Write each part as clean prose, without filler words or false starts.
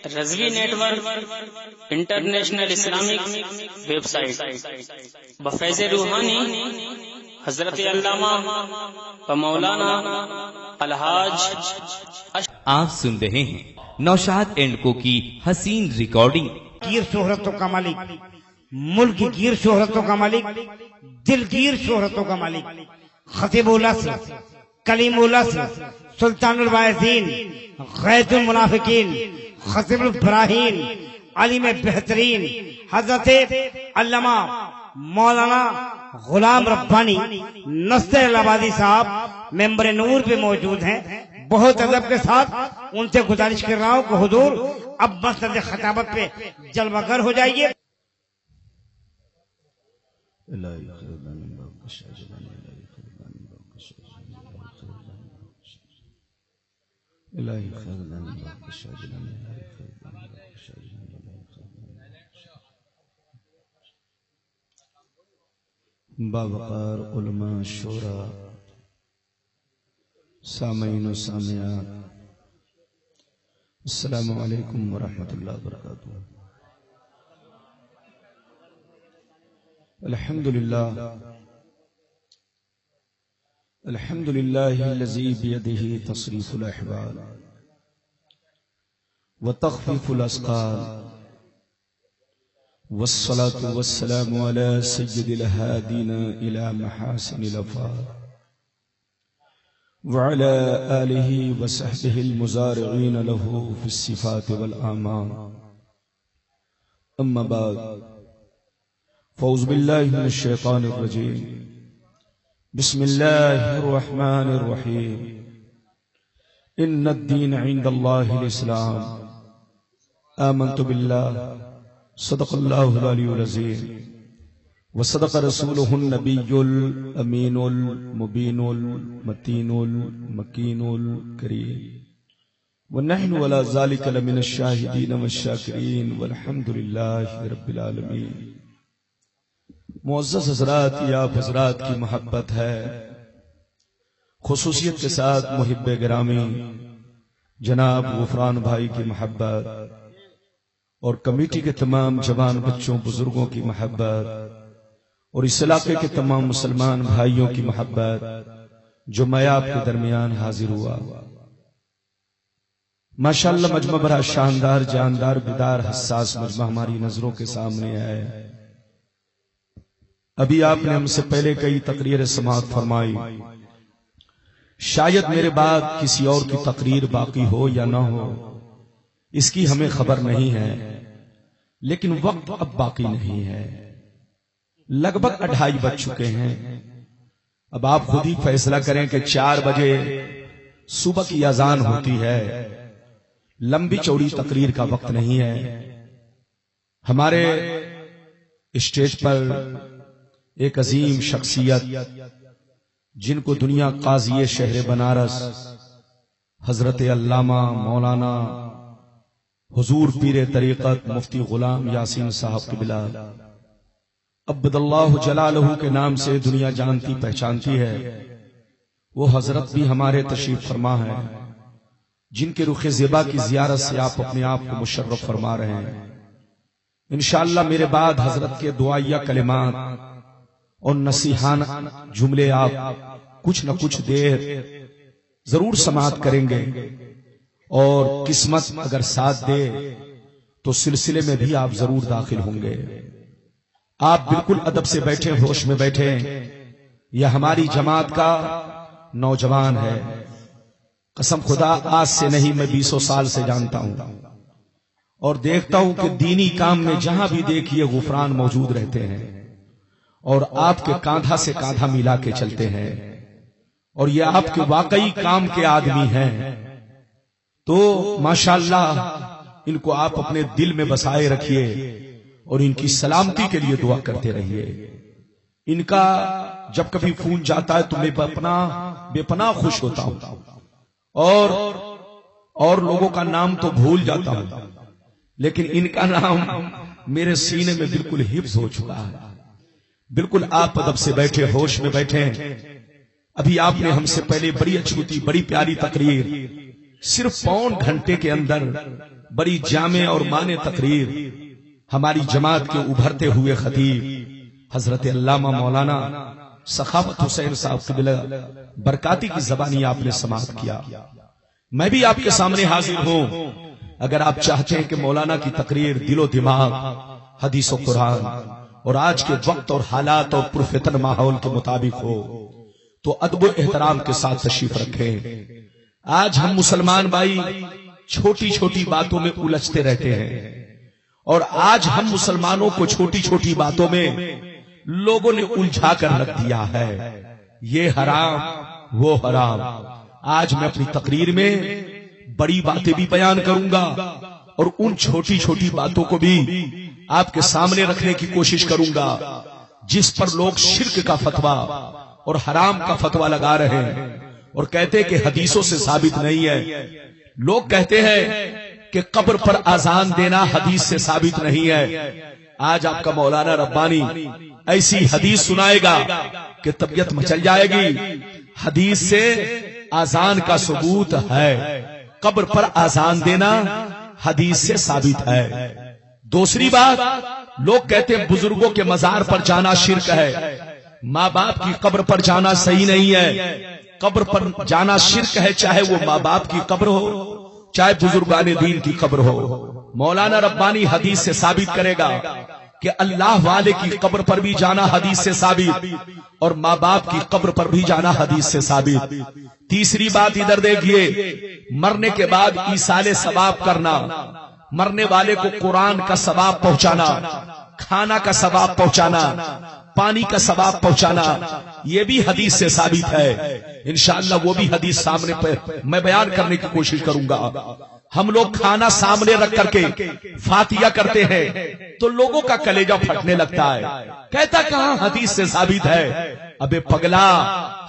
Rizvi Network International Islamic website بفیض روحانی حضرت علامہ و مولانا الحاج آپ سن رہے ہیں نوشاد اینڈ کو کی حسین ریکارڈنگ۔ گیر شہرتوں کا مالک، ملک کی گیر شہرتوں کا مالک، دل گیر شہرتوں کا مالک، خطیب الاسر، کلیم الاسر، سلطان الواعظین، غیث المنافقین، خطیب البراہین، علیم بہترین حضرت علامہ مولانا غلام ربانی نصر الہبادی صاحب ممبر نور پہ موجود ہیں۔ بہت ادب کے ساتھ ان سے گزارش کر رہا ہوں کہ حضور اب مسند خطابت پہ جلوہ گر ہو جائیے۔ باوقار علماء شورا، سامعین و سامعات، السلام علیکم ورحمۃ اللہ وبرکاتہ۔ الحمد للہ الذی بیدہ تصریف الاحوال وتخفیف الاسقال، والصلاة والسلام على سید الہادین الى محاسن الافعال، وعلى آلہ وصحبہ المزارعین له في الصفات والآمال، اما بعد فاعوذ باللہ من الشیطان الرجیم، بسم اللہ الرحمن الرحیم، ان الدین عند اللہ الاسلام، آمنت باللہ، صدق اللہ العلی العظیم، وصدق رسولہ النبی الامین المبین المتین المکین الکریم، ونحن ولا ذلك لمن الشاہدین والشاکرین، والحمد للہ رب العالمین۔ معزز حضرات، یہ آپ حضرات کی محبت ہے، خصوصیت کے ساتھ محب گرامی جناب غفران بھائی کی محبت، اور کمیٹی کے تمام جوان بچوں بزرگوں کی محبت، اور اس علاقے کے تمام مسلمان بھائیوں کی محبت جو میں آپ کے درمیان حاضر ہوا۔ ماشاءاللہ مجمع بڑا شاندار، جاندار، بیدار، حساس مجمع ہماری نظروں کے سامنے ہے۔ ابھی آپ نے ہم سے پہلے کئی تقریر سماعت فرمائی، شاید میرے بعد کسی اور کی تقریر باقی ہو یا نہ ہو، اس کی ہمیں خبر نہیں ہے، لیکن وقت اب باقی نہیں ہے، لگ بھگ 2:30 بج چکے ہیں۔ اب آپ خود ہی فیصلہ کریں کہ 4 بجے صبح کی اذان ہوتی ہے، لمبی چوڑی تقریر کا وقت نہیں ہے۔ ہمارے اسٹیج پر ایک عظیم شخصیت جن کو دنیا قاضی شہر بنارس حضرت علامہ مولانا حضور پیر طریقت مفتی غلام یاسین صاحب قبلہ عبد اللہ جلالہ کے نام سے دنیا جانتی پہچانتی ہے، وہ حضرت بھی ہمارے تشریف فرما ہے، جن کے رخ زیبا کی زیارت سے آپ اپنے آپ کو مشرف فرما رہے ہیں۔ انشاءاللہ میرے بعد حضرت کے دعائیہ کلمات اور نصیحانہ جملے آپ کچھ نہ کچھ دیر ضرور سماعت کریں گے، اور قسمت اگر ساتھ دے تو سلسلے میں بھی آپ ضرور داخل ہوں گے۔ آپ بالکل ادب سے بیٹھیں، ہوش میں بیٹھیں، یہ ہماری جماعت کا نوجوان ہے، قسم خدا آج سے نہیں میں 20 سال سے جانتا ہوں، اور دیکھتا ہوں کہ دینی کام میں جہاں بھی دیکھیے غفران موجود رہتے ہیں، اور آپ کے کاندھا سے کاندھا ملا کے چلتے ہیں، اور یہ آپ کے واقعی کام کے آدمی ہیں۔ تو ماشاءاللہ ان کو آپ اپنے دل میں بسائے رکھیے، اور ان کی سلامتی کے لیے دعا کرتے رہیے۔ ان کا جب کبھی فون جاتا ہے تو میں بے پناہ خوش ہوتا ہوں، اور لوگوں کا نام تو بھول جاتا ہوں، لیکن ان کا نام میرے سینے میں بالکل حفظ ہو چکا ہے۔ بالکل آپ ادب سے بیٹھے، ہوش میں بیٹھے۔ ابھی آپ نے ہم سے پہلے بڑی اچھی بڑی پیاری تقریر صرف 1.25 گھنٹے کے اندر بڑی جامع اور معنی تقریر ہماری جماعت کے ابھرتے ہوئے خطیب حضرت علامہ مولانا سخاوت حسین صاحب قبلہ برکاتی کی زبانی آپ نے سماعت کیا. میں بھی آپ کے سامنے حاضر ہوں. اگر آپ چاہتے ہیں کہ مولانا کی تقریر دل و دماغ، حدیث و قرآن اور آج کے وقت اور حالات اور پرفتن ماحول کے مطابق ہو تو ادب و احترام کے ساتھ تشریف رکھیں. آج ہم مسلمان بھائی چھوٹی چھوٹی باتوں میں الجھتے رہتے ہیں، اور آج ہم مسلمانوں کو چھوٹی چھوٹی باتوں میں لوگوں نے الجھا کر رکھ دیا ہے. یہ حرام وہ حرام. آج میں اپنی تقریر میں بڑی باتیں بھی بیان کروں گا اور ان چھوٹی چھوٹی باتوں کو بھی آپ کے سامنے رکھنے کی کوشش کروں گا جس پر لوگ شرک کا فتویٰ اور حرام کا فتویٰ لگا رہے ہیں اور کہتے ہیں کہ حدیثوں سے ثابت نہیں ہے. لوگ کہتے ہیں کہ قبر پر اذان دینا حدیث سے ثابت نہیں ہے. آج آپ کا مولانا ربانی ایسی حدیث سنائے گا کہ طبیعت مچل جائے گی. حدیث سے اذان کا ثبوت ہے، قبر پر اذان دینا حدیث سے ثابت ہے. دوسری بات، لوگ کہتے ہیں بزرگوں کے مزار پر جانا شرک ہے، ماں باپ کی قبر پر جانا صحیح نہیں ہے. قبر پر جانا شرک ہے، چاہے وہ ماں باپ کی قبر ہو چاہے بزرگان دین کی قبر ہو. مولانا ربانی حدیث سے ثابت کرے گا کہ اللہ والے کی قبر پر بھی جانا حدیث سے ثابت اور ماں باپ کی قبر پر بھی جانا حدیث سے ثابت. تیسری بات ادھر دیکھیے، مرنے کے بعد ایصال ثواب کرنا، مرنے والے کو قرآن کا ثواب پہنچانا، کھانا کا ثواب پہنچانا، پانی کا ثواب پہنچانا، یہ بھی حدیث سے ثابت ہے. انشاءاللہ وہ بھی حدیث سامنے پر میں بیان کرنے کی کوشش کروں گا. ہم لوگ کھانا سامنے رکھ کر کے فاتحہ کرتے ہیں تو لوگوں کا کلیجہ پھٹنے لگتا ہے، کہتا کہاں حدیث سے ثابت ہے. ابے پگلا،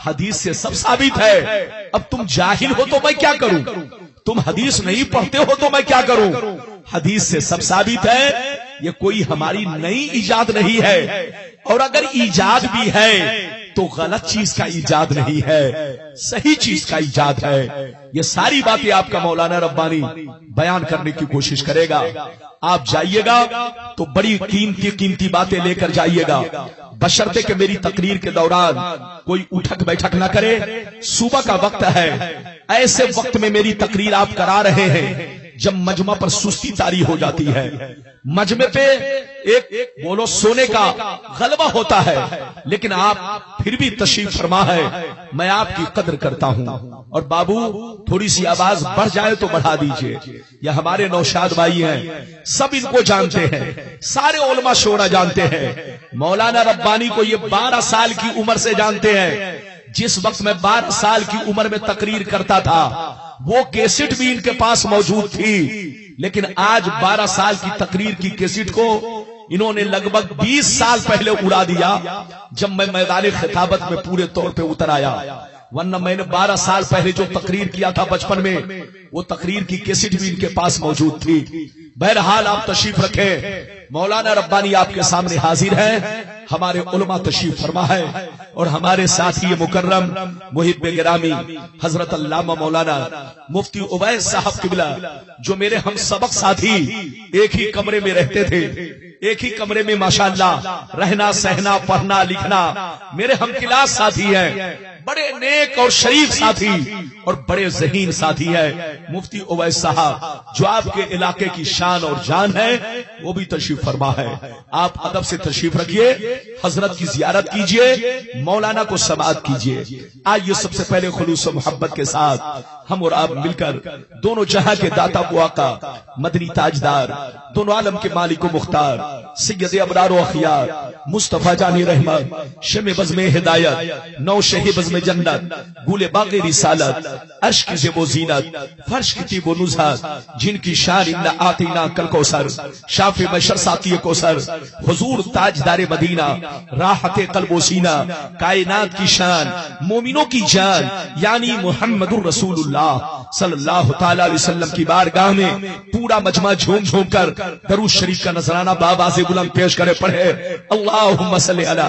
حدیث سے سب ثابت ہے. اب تم جاہل ہو تو میں کیا کروں؟ تم حدیث نہیں پڑھتے ہو تو میں کیا کروں؟ حدیث سے سب ثابت ہے. یہ کوئی ہماری نئی ایجاد نہیں ہے، اور اگر ایجاد بھی ہے تو غلط چیز کا ایجاد نہیں ہے، صحیح چیز کا ایجاد ہے. یہ ساری باتیں آپ کا مولانا ربانی بیان کرنے کی کوشش کرے گا. آپ جائیے گا تو بڑی قیمتی قیمتی باتیں لے کر جائیے گا، بشرطے کہ میری تقریر کے دوران کوئی اٹھک بیٹھک نہ کرے. صبح کا وقت ہے، ایسے وقت میں میری تقریر آپ کرا رہے ہیں جب مجمع پر سستی طاری ہو جاتی ہے، مجمع پہ ایک بولو سونے کا غلبہ ہوتا ہے، لیکن آپ پھر بھی تشریف فرما ہے. میں آپ کی قدر کرتا ہوں. اور بابو تھوڑی سی آواز بڑھ جائے تو بڑھا دیجئے. یہ ہمارے نوشاد بھائی ہیں، سب ان کو جانتے ہیں، سارے علماء شورا جانتے ہیں. مولانا ربانی کو یہ 12 سال کی عمر سے جانتے ہیں. جس وقت میں 12 سال کی عمر میں تقریر کرتا تھا وہ کیسٹ بھی ان کے پاس موجود تھی، لیکن آج 12 سال کی تقریر کی کیسٹ کو انہوں نے لگ بھگ 20 سال پہلے اڑا دیا جب میں میدان خطابت میں پورے طور پہ اتر آیا. ورنہ میں نے 12 سال پہلے جو تقریر کیا تھا بچپن میں، وہ تقریر کی کیسٹ بھی ان کے پاس موجود تھی. بہرحال آپ تشریف رکھیں. مولانا ربانی آپ کے سامنے حاضر ہے. ہمارے علماء تشریف فرما ہے اور ہمارے ساتھی مکرم محب گرامی حضرت علامہ مولانا مفتی عبید صاحب قبلہ، جو میرے ہم سبق ساتھی ایک ہی کمرے میں رہتے تھے، ایک ہی کمرے میں ماشاءاللہ رہنا سہنا پڑھنا لکھنا، میرے ہم کلاس ساتھی ہیں، بڑے نیک اور شریف ساتھی اور بڑے ذہین ساتھی ہے. مفتی عبید صاحب جو آپ کے علاقے کی شان اور جان ہے، وہ بھی تشریف فرما ہے. آپ ادب سے تشریف رکھیے، حضرت کی زیارت کیجئے، مولانا کو سماعت کیجئے. آئیے سب سے پہلے خلوص و محبت کے ساتھ ہم اور آپ مل کر دونوں جہاں کے داتا و آقا، مدنی تاجدار، دونوں عالم کے مالک و مختار، سید ابرار و اخیار، مصطفیٰ جانی رحمت، شمع بزم ہدایت، نو شہ بزم جنت، گول باغ رسالت، عرش کی زیب و زینت، فرش کی طیب و نزہت، جن کی شان انا آتینا کل کوثر، شافع بشر ساقی کوثر، حضور تاجدار مدینہ، راحت قلب و سینہ، کائنات کی شان، مومنوں کی جان، یعنی محمد رسول اللہ صلی اللہ تعالی علیہ وسلم کی بارگاہ میں پورا مجمع جھوم جھوم کر درود شریف کا نذرانہ بآواز بلند پیش کرے. پڑھے اللہم صلی علی.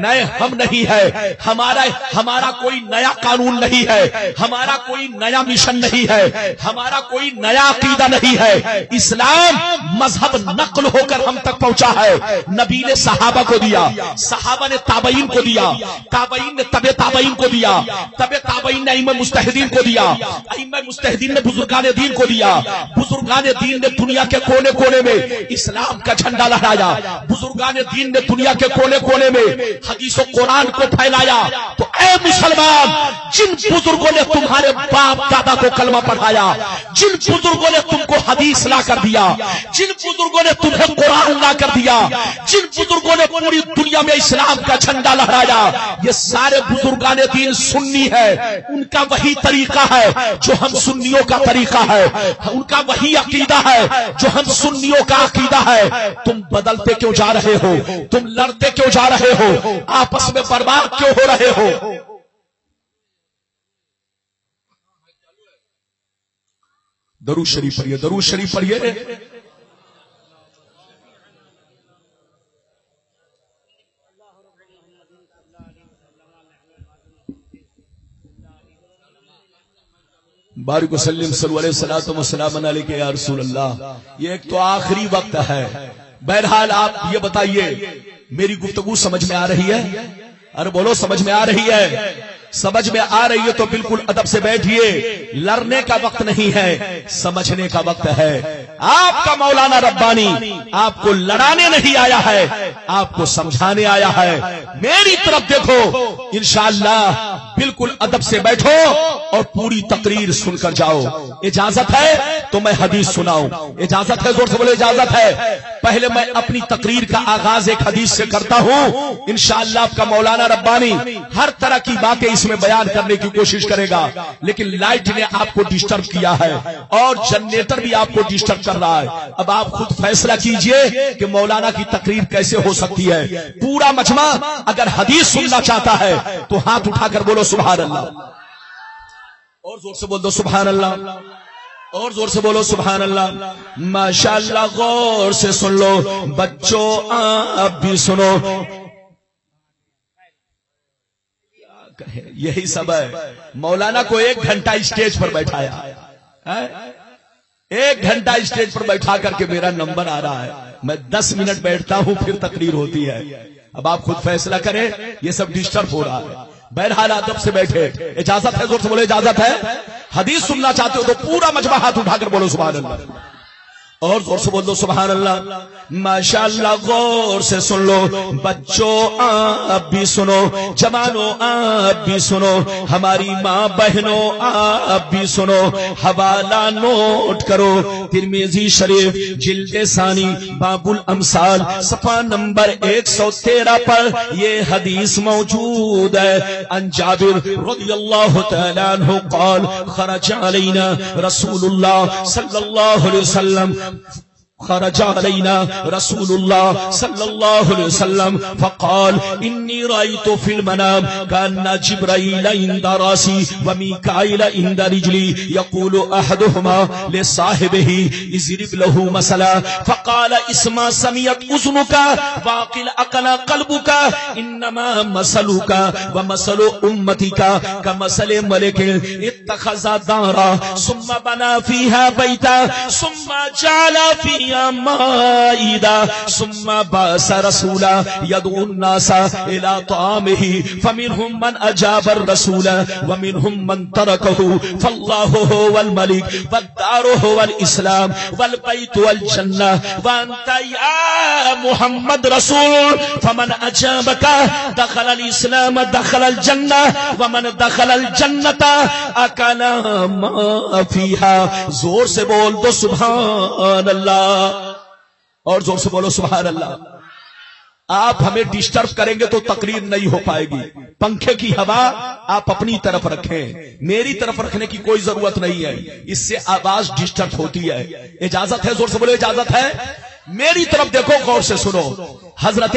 نئے ہم نہیں ہے، ہمارا کوئی نیا قانون نہیں ہے، ہمارا کوئی نیا مشن نہیں ہے، ہمارا کوئی نیا عقیدہ نہیں ہے۔ اسلام مذہب نقل ہو کر ہم تک پہنچا ہے۔ نبی نے صحابہ کو دیا، صحابہ نے تابعین کو دیا، تابعین نے تبع تابعین کو دیا، تبع تابعین نے ائمہ مجتہدین کو دیا، ائمہ مجتہدین نے بزرگان دین کو دیا، بزرگان دین نے دنیا کے کونے کونے میں اسلام کا جھنڈا لہرایا، بزرگان دین نے دنیا کے کونے کونے میں حدیث و قرآن کو پھیلایا۔ تو اے مسلمان، جن بزرگوں نے تمہارے باپ دادا کو کلمہ پڑھایا، جن بزرگوں نے تم کو حدیث لا کر دیا، جن بزرگوں نے تمہیں قرآن لا کر دیا، جن بزرگوں نے پوری دنیا میں اسلام کا جھنڈا لہرایا، یہ سارے بزرگان دین سنی ہے۔ ان کا وہی طریقہ ہے جو ہم سنیوں کا طریقہ ہے، ان کا وہی عقیدہ ہے جو ہم سنیوں کا عقیدہ ہے۔ تم بدلتے کیوں جا رہے ہو؟ تم لڑتے کیوں جا رہے ہو؟ آپس میں برباد کیوں ہو رہے ہو؟ درود شریف پڑھیے، درود شریف پڑھیے۔ بارک وسلم صلی علیہ الصلوۃ والسلام علیک یا رسول اللہ۔ یہ ایک تو آخری وقت ہے۔ بہرحال آپ یہ بتائیے، میری گفتگو سمجھ میں آ رہی ہے؟ ارے بولو، سمجھ میں آ رہی ہے؟ سمجھ میں آ رہی ہے تو بالکل ادب سے بیٹھیے۔ لڑنے کا وقت نہیں ہے، سمجھنے کا وقت ہے۔ آپ کا مولانا ربانی آپ کو لڑانے نہیں آیا ہے، آپ کو سمجھانے آیا ہے۔ میری طرف دیکھو، انشاءاللہ بالکل ادب سے بیٹھو اور پوری تقریر سن کر جاؤ۔ اجازت ہے تو میں حدیث سناؤں، اجازت ہے؟ زور سے بولے اجازت ہے۔ پہلے میں اپنی تقریر کا آغاز ایک حدیث سے کرتا ہوں۔ انشاءاللہ آپ کا مولانا ربانی ہر طرح کی باتیں اس میں بیان کرنے کی کوشش کرے گا، لیکن لائٹ نے آپ کو ڈسٹرب کیا ہے اور جنریٹر بھی آپ کو ڈسٹرب کر رہا ہے۔ اب آپ خود فیصلہ کیجئے کہ مولانا کی تقریر کیسے ہو سکتی ہے۔ پورا مجمع اگر حدیث سننا چاہتا ہے تو ہاتھ اٹھا کر بولو سبحان اللہ، اور زور سے بول دو سبحان اللہ، اور زور سے بولو سبحان اللہ۔ ماشاءاللہ، غور سے سن لو بچوں، آپ بھی سنو۔ یہی سب ہے۔ مولانا کو 1 گھنٹہ اسٹیج پر بیٹھایا، 1 گھنٹہ اسٹیج پر بیٹھا کر کے میرا نمبر آ رہا ہے، میں 10 منٹ بیٹھتا ہوں، پھر تقریر ہوتی ہے۔ اب آپ خود فیصلہ کریں، یہ سب ڈسٹرب ہو رہا ہے۔ بہرحال ادب سے بیٹھے، اجازت ہے؟ زور سے بولے اجازت ہے؟ حدیث سننا چاہتے ہو تو پورا مجمع ہاتھ اٹھا کر بولو سبحان اللہ، اور زور سے بول دو سبحان اللہ۔ ماشاءاللہ، غور سے سن لو بچوں، آپ بھی سنو، جوانوں آپ بھی سنو، ہماری ماں بہنوں آپ بھی سنو، حوالہ نوٹ کرو۔ ترمذی شریف جلد ثانی باب الامثال صفحہ نمبر 113 پر یہ حدیث موجود ہے۔ عن جابر رضی اللہ تعالی عنہ قال خرج علینا رسول اللہ صلی اللہ علیہ وسلم، خرج علينا رسول الله صلى الله عليه وسلم فقال إني رأيت في المنام كأن جبرائيل عند راسي وميكائيل عند رجلي يقول أحدهما لصاحبه اضرب له مثلا فقال اسمع سمعت أذنك وعقل عقل قلبك إنما مثلك ومثل أمتك كمثل ملك اتخذ دارا ثم بنى فيها بيتا ثم جعل فيها مائدة ثم بعث رسولا يدعو الناس إلى طعامه فمنهم من أجاب الرسول ومنهم من تركه فالله هو الملك والدار هو الإسلام والبيت والجنة وأنت يا محمد رسول فمن أجابك دخل الإسلام دخل الجنة ومن دخل الجنة أكل ما فيها۔ زور سے بول دو سبحان اللہ، اور زور سے بولو سبحان اللہ۔ آپ ہمیں ڈسٹرب کریں گے تو تقریر نہیں ہو پائے گی۔ پنکھے کی ہوا آپ اپنی طرف رکھیں، میری طرف رکھنے کی کوئی ضرورت نہیں ہے، اس سے آواز ڈسٹرب ہوتی ہے۔ اجازت ہے؟ زور سے بولو اجازت ہے۔ میری طرف دیکھو، غور سے سنو۔ حضرت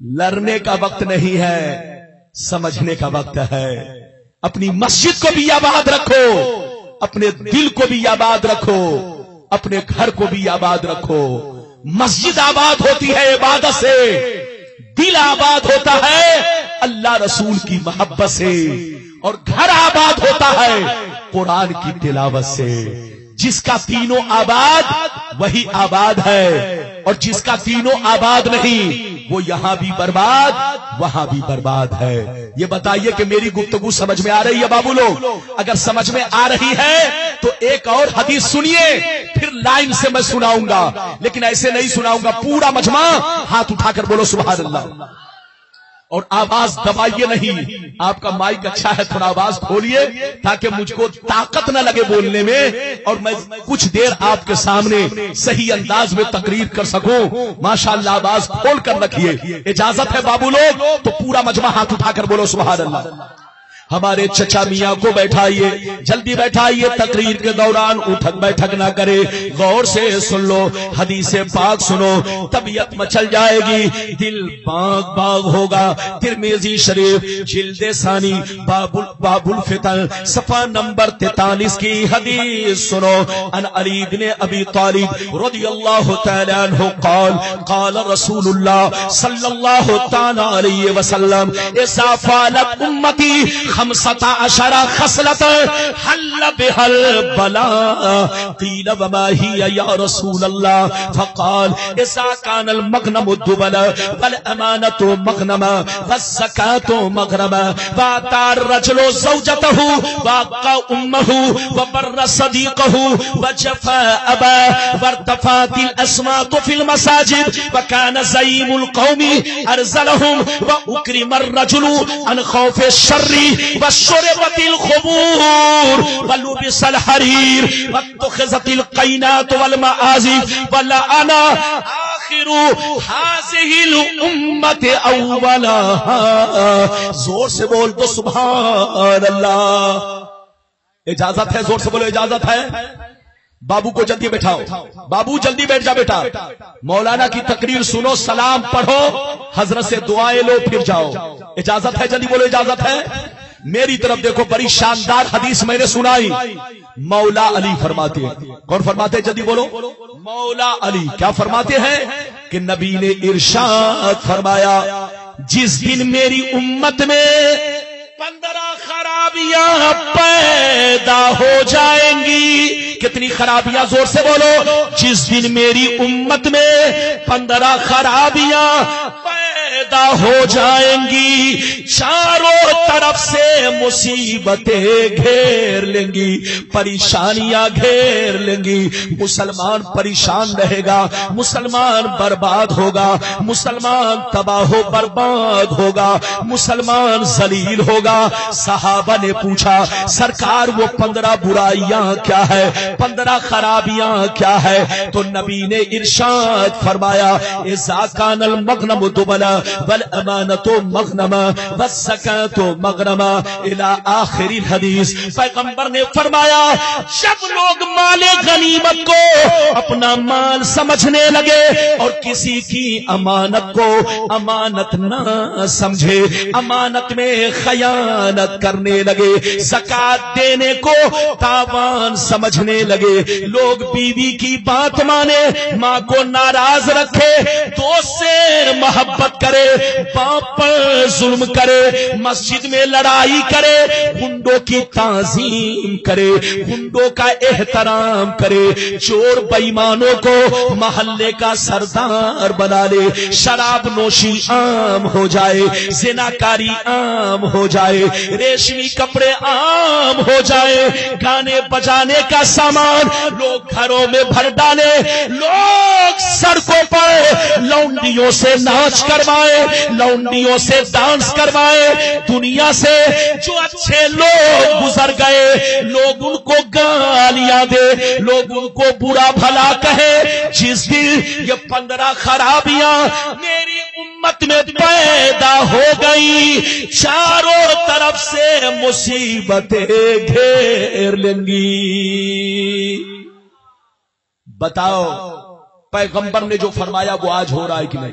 لڑنے کا وقت نہیں ہے، سمجھنے کا وقت ہے۔ اپنی مسجد کو بھی آباد رکھو، اپنے دل کو بھی آباد رکھو، اپنے گھر کو بھی آباد رکھو۔ مسجد آباد ہوتی ہے عبادت سے، دل آباد ہوتا ہے اللہ رسول کی محبت سے، اور گھر آباد ہوتا ہے قرآن کی تلاوت سے۔ جس کا تینوں آباد وہی آباد ہے، اور جس کا تینوں آباد نہیں وہ یہاں بھی برباد وہاں بھی برباد ہے۔ یہ بتائیے کہ میری گفتگو سمجھ میں آ رہی ہے بابو لوگ؟ اگر سمجھ میں آ رہی ہے تو ایک اور حدیث سنیے، پھر لائن سے میں سناؤں گا، لیکن ایسے نہیں سناؤں گا، پورا مجمع ہاتھ اٹھا کر بولو سبحان اللہ، اور آواز دبائیے نہیں۔ آپ کا مائک اچھا ہے، تھوڑا آواز کھولیے تاکہ مجھ کو طاقت نہ لگے بولنے میں، اور میں کچھ دیر آپ کے سامنے صحیح انداز میں تقریر کر سکوں۔ ماشاءاللہ آواز کھول کر رکھیے، اجازت ہے بابو لوگ تو پورا مجمع ہاتھ اٹھا کر بولو سبحان اللہ۔ ہمارے چچا میاں کو بیٹھائیے، جلدی بیٹھائیے، تقریر کے دوران اٹھک بیٹھک نہ کرے، غور سے سن لو، حدیث پاک سنو، طبیعت مچل جائے گی، دل باغ باغ ہوگا۔ ترمذی شریف جلد ثانی باب الفتن صفحہ نمبر 43 کی حدیث سنو۔ ان علی بن ابی طالب رضی اللہ تعالی عنہ قال قال رسول اللہ صلی اللہ تعالی علیہ وسلم اذا فعلت امتی 15 خصلة حل بها البلاء قيل وما هي يا رسول الله فقال إذا كان المغنم الدبل والأمانة مغنما والزكاة مغرما وأطاع الرجل زوجته وأبقى أمه وبر صديقه وجفى أباه وارتفعت الأصوات في المساجد وكان زعيم القوم أرذلهم وأكرم الرجل عن خوف الشر وشربت الخمور ولبس الحرير واتخذت القينات والمآزف ولعن آخر هذه الأمة أولها۔ زور سے بول تو سبحان اللہ۔ اجازت ہے، زور سے بولو اجازت ہے۔ بابو کو جلدی بیٹھاؤ، بابو جلدی بیٹھ جا بیٹا، مولانا کی تقریر سنو، سلام پڑھو، حضرت سے دعائیں لو، پھر جاؤ۔ اجازت ہے، جلدی بولو اجازت ہے۔ میری طرف دیکھو، بڑی شاندار حدیث میں نے سنائی، مولا علی فرماتے ہیں۔ کون فرماتے ہیں؟ جلدی بولو۔ مولا علی کیا فرماتے ہیں کہ نبی نے ارشاد فرمایا جس دن میری امت میں 15 خرابیاں پیدا ہو جائیں گی۔ کتنی خرابیاں؟ زور سے بولو۔ جس دن میری امت میں 15 خرابیاں پیدا ہو جائیں گی، چاروں طرف سے مصیبتیں گھیر لیں گی، پریشانیاں گھیر لیں گی، مسلمان پریشان رہے گا، مسلمان برباد ہوگا، مسلمان تباہ و برباد ہوگا، مسلمان ذلیل ہوگا۔ صحابہ نے پوچھا سرکار وہ 15 برائیاں کیا ہے، 15 خرابیاں کیا ہے؟ تو نبی نے ارشاد فرمایا اذا کان المغنم دبلا والامانۃ مغنما والزکاۃ مغرما الی آخر الحدیث۔ پیغمبر نے فرمایا جب لوگ مال غنیمت کو اپنا مال سمجھنے لگے اور کسی کی امانت کو امانت نہ سمجھے، امانت میں خیانت کرنے لگے، زکات دینے کو تاوان سمجھنے لگے، لوگ بیوی کی بات مانے، ماں کو ناراض رکھے، دوست سے محبت کرے، باپ پر ظلم کرے، مسجد میں لڑائی کرے، گنڈوں کی تعظیم کرے، گنڈوں کا احترام کرے، چور بےایمانوں کو محلے کا سردار بنا لے، شراب نوشی عام ہو جائے، زناکاری عام ہو جائے، ریشمی کپڑے عام ہو جائے، گانے بجانے کا سامان لوگ گھروں میں بھر ڈالے، لوگ سڑکوں پر لونڈیوں سے ناچ کروائے، لونڈیوں سے ڈانس کروائے، دنیا سے جو اچھے لوگ گزر گئے لوگ ان کو گالیاں دے، لوگ ان کو برا بھلا کہے۔ جس دن یہ 15 خرابیاں میری امت میں پیدا ہو گئی، چاروں طرف سے مصیبتیں گھیر لیں گی۔ بتاؤ پیغمبر نے جو فرمایا وہ آج ہو رہا ہے کہ نہیں؟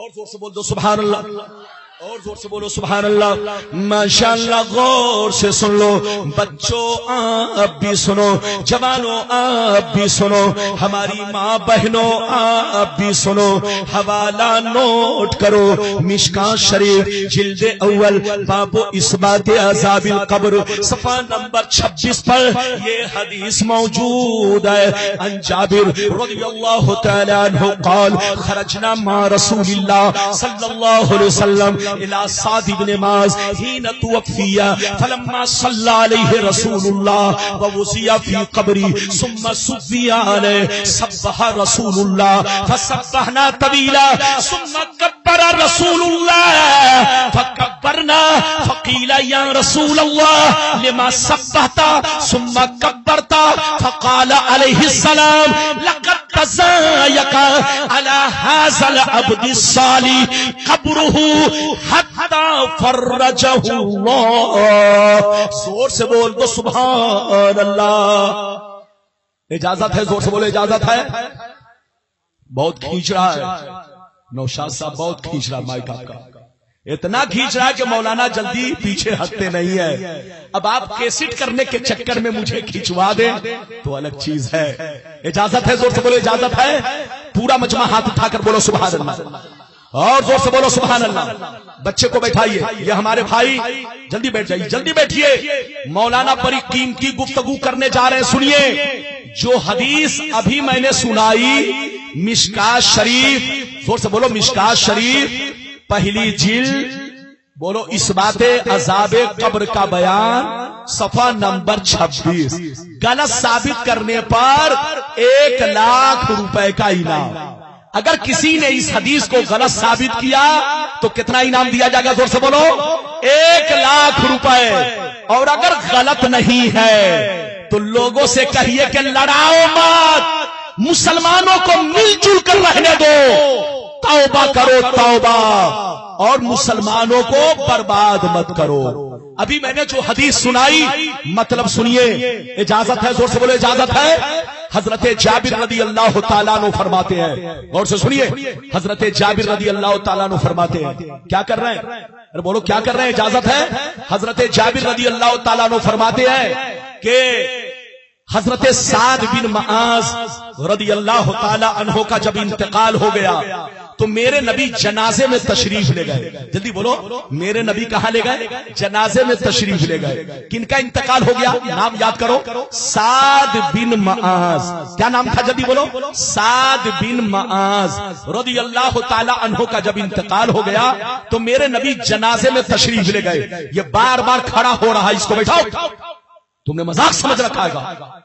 اور زور سے بول دو سبحان اللہ، اور زور سے بولو سبحان اللہ۔ ماشاءاللہ، غور سے سن لو بچوں، آپ بھی سنو، جوانوں آپ بھی سنو، ہماری ماں بہنوں آپ بھی سنو، حوالہ نوٹ کرو، مشکاۃ شریف جلد اول باب اثبات عذاب القبر صفحہ نمبر 26 پر یہ حدیث موجود ہے۔ عن جابر رضی اللہ تعالی عنہ قال خرجنا مع رسول اللہ صلی اللہ علیہ وسلم الى سعد بن معاذ حين توفي فلما صلى عليه رسول الله ووضع في قبره ثم صلى عليه سبح رسول الله فسبحنا طويلا ثم كبر رسول الله فكبرنا فقيل يا رسول الله لما سبحت ثم كبرت فقال عليه السلام لقد تزايق على هذا العبد الصالح قبره حتى فرجه الله۔ زور سے بول دو سبحان اللہ۔ اجازت ہے، زور سے بولو اجازت ہے۔ بہت کھینچ رہا ہے نوشاد صاحب، بہت کھینچ رہا مائک آپ کا، اتنا کھینچ رہا ہے کہ مولانا جلدی پیچھے ہٹتے نہیں ہے۔ اب آپ کیسٹ کرنے کے چکر میں مجھے کھینچوا دیں تو الگ چیز ہے۔ اجازت ہے، زور سے بولو اجازت ہے۔ پورا مجمع ہاتھ اٹھا کر بولو سبحان اللہ، اور زور سے بولو سبحان اللہ۔ بچے کو بیٹھائیے، یہ ہمارے بھائی جلدی بیٹھ جائیے، جلدی بیٹھیے، مولانا بڑی قیمتی گفتگو کرنے جا رہے ہیں۔ سنیے جو حدیث ابھی میں نے سنائی مشکاۃ شریف، زور سے بولو مشکاۃ شریف پہلی جلد، بولو اثبات عذاب قبر کا بیان صفحہ نمبر 26، غلط ثابت کرنے پر 1,00,000 روپے کا انعام۔ اگر کسی نے اس حدیث کو غلط ثابت کیا تو کتنا انعام دیا جائے گا؟ زور سے بولو 1,00,000 روپے۔ اور اگر غلط نہیں ہے تو لوگوں سے کہیے کہ لڑاؤ مت، مسلمانوں کو مل جل کر رہنے دو، توبہ کرو توبہ، اور مسلمانوں کو برباد مت کرو۔ ابھی میں نے جو حدیث سنائی مطلب سنیے، اجازت ہے، زور سے بولو اجازت ہے۔ حضرت جابر رضی اللہ تعالیٰ عنہ فرماتے ہیں، غور سے سنیے، حضرت جابر رضی اللہ تعالیٰ عنہ فرماتے ہیں، کیا کر رہے ہیں؟ ارے بولو کیا کر رہے ہیں؟ اجازت ہے۔ حضرت جابر رضی اللہ تعالیٰ عنہ فرماتے ہیں کہ حضرت سعد بن معاذ رضی اللہ تعالیٰ عنہ کا جب انتقال ہو گیا تو میرے نبی جنازے میں تشریف لے گئے۔ جلدی بولو، میرے نبی کہاں لے گئے؟ جنازے میں تشریف لے گئے۔ کن کا انتقال ہو گیا؟ نام یاد کرو، سعد بن معاذ۔ کیا نام تھا؟ جلدی بولو، سعد بن معاذ رضی اللہ تعالی عنہ کا جب انتقال ہو گیا تو میرے نبی جنازے میں تشریف لے گئے۔ یہ بار بار کھڑا ہو رہا ہے، اس کو بیٹھاؤ، تم نے مذاق سمجھ رکھا ہے۔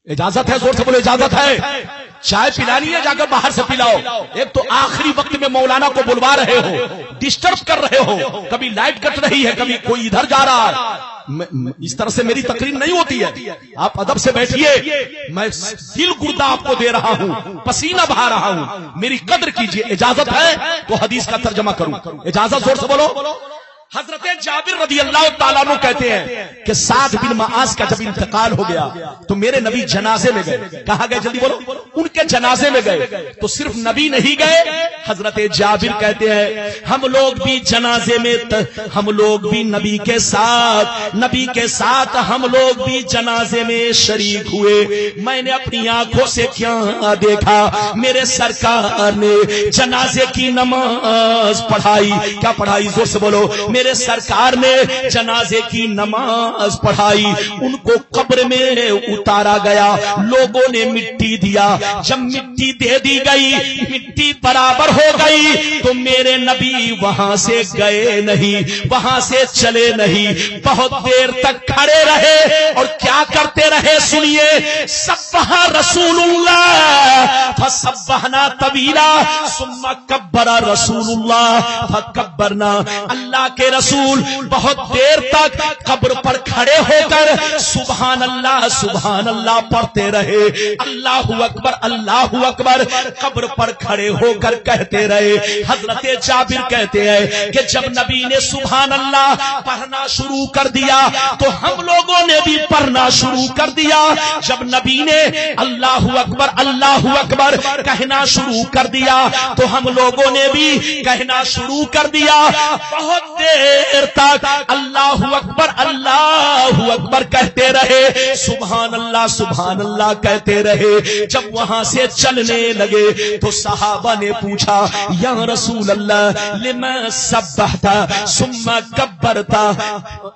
اجازت ہے، زور سے بولو اجازت ہے۔ چائے پلانی ہے، جا کر باہر سے پلاؤ۔ ایک تو آخری وقت میں مولانا کو بلوا رہے ہو، ڈسٹرب کر رہے ہو، کبھی لائٹ کٹ رہی ہے، کبھی کوئی ادھر جا رہا ہے۔ اس طرح سے میری تقریر نہیں ہوتی ہے، آپ ادب سے بیٹھیے۔ میں دل گردہ آپ کو دے رہا ہوں، پسینہ بہا رہا ہوں، میری قدر کیجیے۔ اجازت ہے تو حدیث کا ترجمہ کروں، اجازت؟ زور سے بولو۔ حضرت جابر رضی اللہ تعالیٰ عنہ کہتے ہیں کہ سعد بن معاذ کا جب انتقال ہو گیا تو میرے نبی جنازے میں گئے۔ کہاں گئے؟ جلدی بولو، ان کے جنازے میں گئے۔ تو صرف نبی نہیں گئے، حضرت جابر کہتے ہیں ہم لوگ بھی جنازے میں، ہم لوگ بھی نبی کے ساتھ ہم لوگ بھی جنازے میں شریک ہوئے۔ میں نے اپنی آنکھوں سے کیا دیکھا، میرے سرکار نے جنازے کی نماز پڑھائی۔ کیا پڑھائی؟ زور سے بولو، میرے سرکار نے جنازے کی نماز پڑھائی۔ ان کو قبر میں اتارا گیا، لوگوں نے مٹی دیا۔ جب مٹی دے دی گئی، مٹی برابر ہو گئی تو میرے نبی وہاں سے گئے نہیں، وہاں سے چلے نہیں، بہت دیر تک کھڑے رہے اور کیا کرتے رہے؟ سنیے، سبح رسول اللہ فسبحنا طویلا ثم کبر رسول اللہ فکبرنا۔ اللہ کے رسول بہت دیر تک قبر پر کھڑے ہو کر سبحان اللہ پڑھتے رہے، اللہ اکبر اللہ اکبر قبر پر کھڑے ہو کر کہتے رہے۔ حضرت جابر کہتے ہیں کہ جب نبی نے سبحان اللہ پڑھنا شروع کر دیا تو ہم لوگوں نے بھی پڑھنا پڑھنا شروع کر دیا. جب نبی نے اللہ اکبر کہنا شروع کر دیا تو ہم لوگوں نے بھی کہنا شروع کر دیا. بہت دیر تک اللہ اکبر کہتے رہے, سبحان اللہ کہتے رہے. جب وہاں سے چلنے لگے تو صحابہ نے پوچھا, یا رسول اللہ لما سبحت ثم کبرت,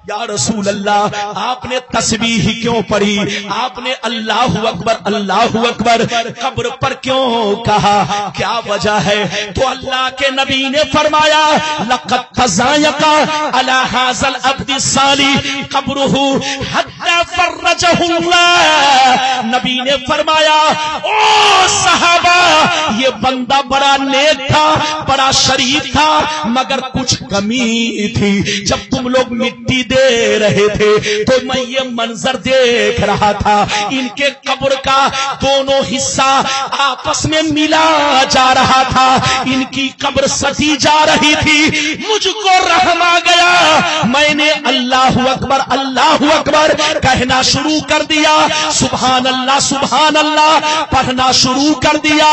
یا رسول اللہ آپ نے تسبیح کیوں پڑھی, آپ نے اللہ اکبر قبر پر کیوں کہا, کیا وجہ ہے؟ تو اللہ کے نبی نے فرمایا, لقد تضايق على هذا العبد الصالح قبره حتى فرجه الله. نبی نے فرمایا, او صحابہ یہ بندہ بڑا نیک تھا, بڑا شریف تھا, مگر کچھ کمی تھی. جب تم لوگ مٹی دے رہے تھے تو میں یہ منظر دیکھ رہا تھا, ان کے قبر کا دونوں حصہ آپس میں ملا جا رہا تھا, ان کی قبر سٹی جا رہی تھی. مجھ کو رحم آ گیا, میں نے اللہ اکبر کہنا شروع کر دیا, سبحان اللہ پڑھنا شروع کر دیا.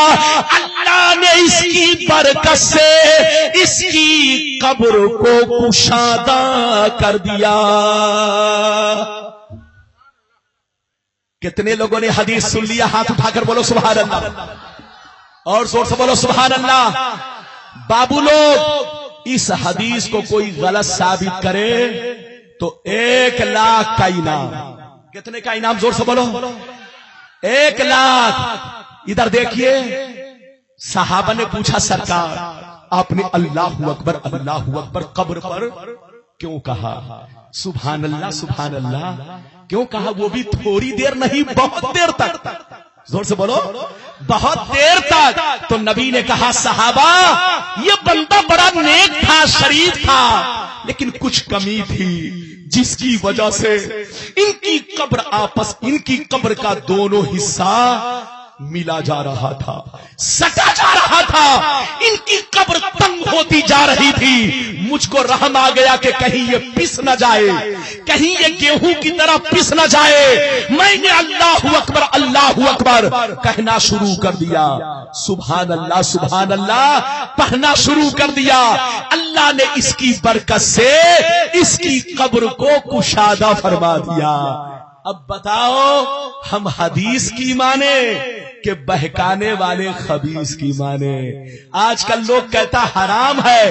اللہ نے اس کی برکت سے اس کی قبر کو کشادہ کر دیا. کتنے لوگوں نے حدیث سن لیا؟ ہاتھ اٹھا کر بولو سبحان اللہ, اور زور سے بولو سبحان اللہ. بابو لوگ اس حدیث کو کوئی غلط ثابت کرے تو 1 لاکھ کا انعام. کتنے کا انعام؟ زور سے بولو. 1 لاکھ. ادھر دیکھیے, صحابہ نے پوچھا, سرکار آپ نے اللہ اکبر قبر پر کیوں کہا؟ سبحان اللہ کیوں کہا؟ وہ بھی تھوڑی دیر نہیں, بہت دیر تک. زور سے بولو, بہت دیر تک. تو نبی نے کہا, صحابہ یہ بندہ بڑا نیک تھا, شریف تھا, لیکن کچھ کمی تھی جس کی وجہ سے ان کی قبر کا دونوں حصہ ملا جا رہا تھا, سٹا جا رہا تھا, ان کی قبر تنگ ہوتی جا رہی تھی. مجھ کو رحم آ گیا کہ کہیں یہ پس نہ جائے, کہیں یہ گیہوں کی طرح پس نہ جائے. میں نے اللہ اکبر کہنا شروع کر دیا, سبحان اللہ پڑھنا شروع کر دیا. اللہ نے اس کی برکت سے اس کی قبر کو کشادہ فرما دیا. اب بتاؤ, ہم حدیث کی مانے کہ بہکانے والے خبیث کی مانے؟ آج کل لوگ کہتا حرام ہے,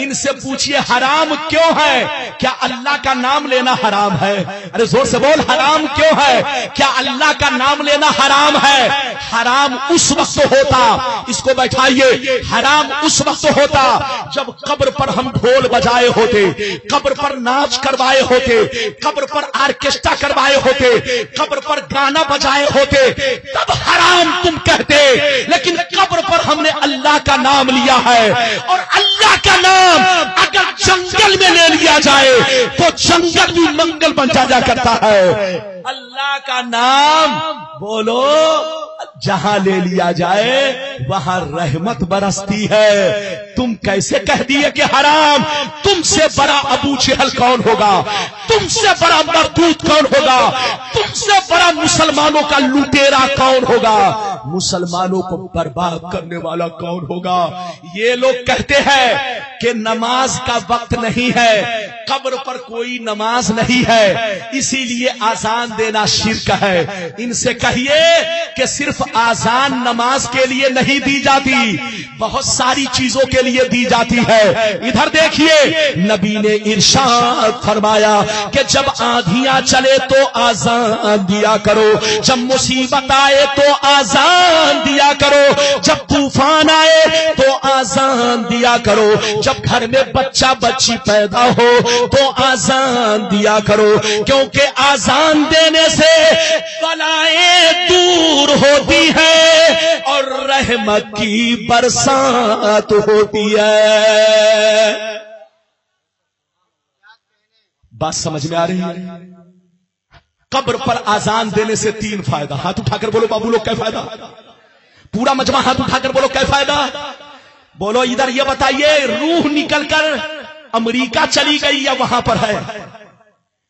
ان سے پوچھئے حرام کیوں ہے؟ کیا اللہ کا نام لینا حرام ہے؟ ارے زور سے بول, حرام کیوں ہے؟ کیا اللہ کا نام لینا حرام ہے؟ حرام اس وقت ہوتا, اس کو بیٹھائیے, حرام اس وقت ہوتا جب قبر پر ہم ڈھول بجائے ہوتے, قبر پر ناچ کروائے ہوتے, قبر پر آرکیسٹرا کروائے ہوتے, قبر پر گانا بجائے ہوتے, تب حرام تم کہتے. لیکن قبر پر ہم نے اللہ کا نام لیا ہے, اور اللہ کا نام اگر جنگل میں لے لیا جائے تو جنگل بھی منگل بن جا کرتا ہے. اللہ کا نام بولو, جہاں لے لیا جائے وہاں رحمت برستی ہے. تم کیسے کہہ دیے کہ حرام؟ تم سے بڑا ابو جہل کون ہوگا؟ تم سے بڑا مردود کون ہوگا؟ تم سے بڑا مسلمانوں کا لوٹیرا کون ہوگا؟ مسلمانوں کو برباد کرنے والا کون ہوگا؟ یہ لوگ کہتے ہیں کہ نماز کا وقت نہیں ہے, قبر پر کوئی نماز نہیں ہے, اسی لیے آذان دینا شرک ہے. ان سے کہیے کہ صرف آذان نماز کے لیے نہیں دی جاتی, بہت ساری چیزوں کے لیے دی جاتی ہے. ادھر دیکھیے, نبی نے ارشاد فرمایا کہ جب آندھیاں چلے تو آذان دیا کرو, جب مصیبت آئے تو آذان دیا کرو, جب طوفان آئے تو آذان دیا کرو, جب گھر میں بچہ بچی پیدا ہو تو آذان دیا کرو, کیونکہ آذان دینے سے بلائیں دور ہوتی ہے اور رحمت کی برسات ہوتی ہے. بات سمجھ میں آ رہی ہے؟ قبر پر آذان دینے سے 3 فائدہ. ہاتھ اٹھا کر بولو بابو لوگ, کیا فائدہ؟ پورا مجمع ہاتھ اٹھا کر بولو, کیا فائدہ؟ بولو ادھر یہ بتائیے, روح نکل کر امریکہ چلی گئی یا وہاں پر ہے؟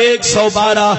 112,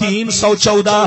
314,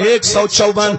154,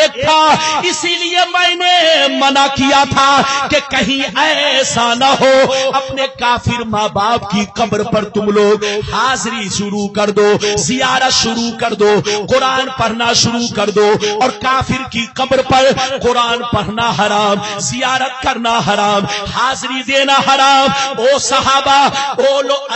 ایک تھا، اسی لیے میں نے منع کیا تھا کہ کہیں ایسا نہ ہو اپنے کافر ماں باپ کی قبر پر تم لوگ حاضری شروع کر دو، زیارت شروع کر دو، قرآن پڑھنا شروع کر دو، اور کافر کی قبر پر قرآن پڑھنا حرام، زیارت کرنا حرام، حاضری دینا حرام۔ او صحابہ،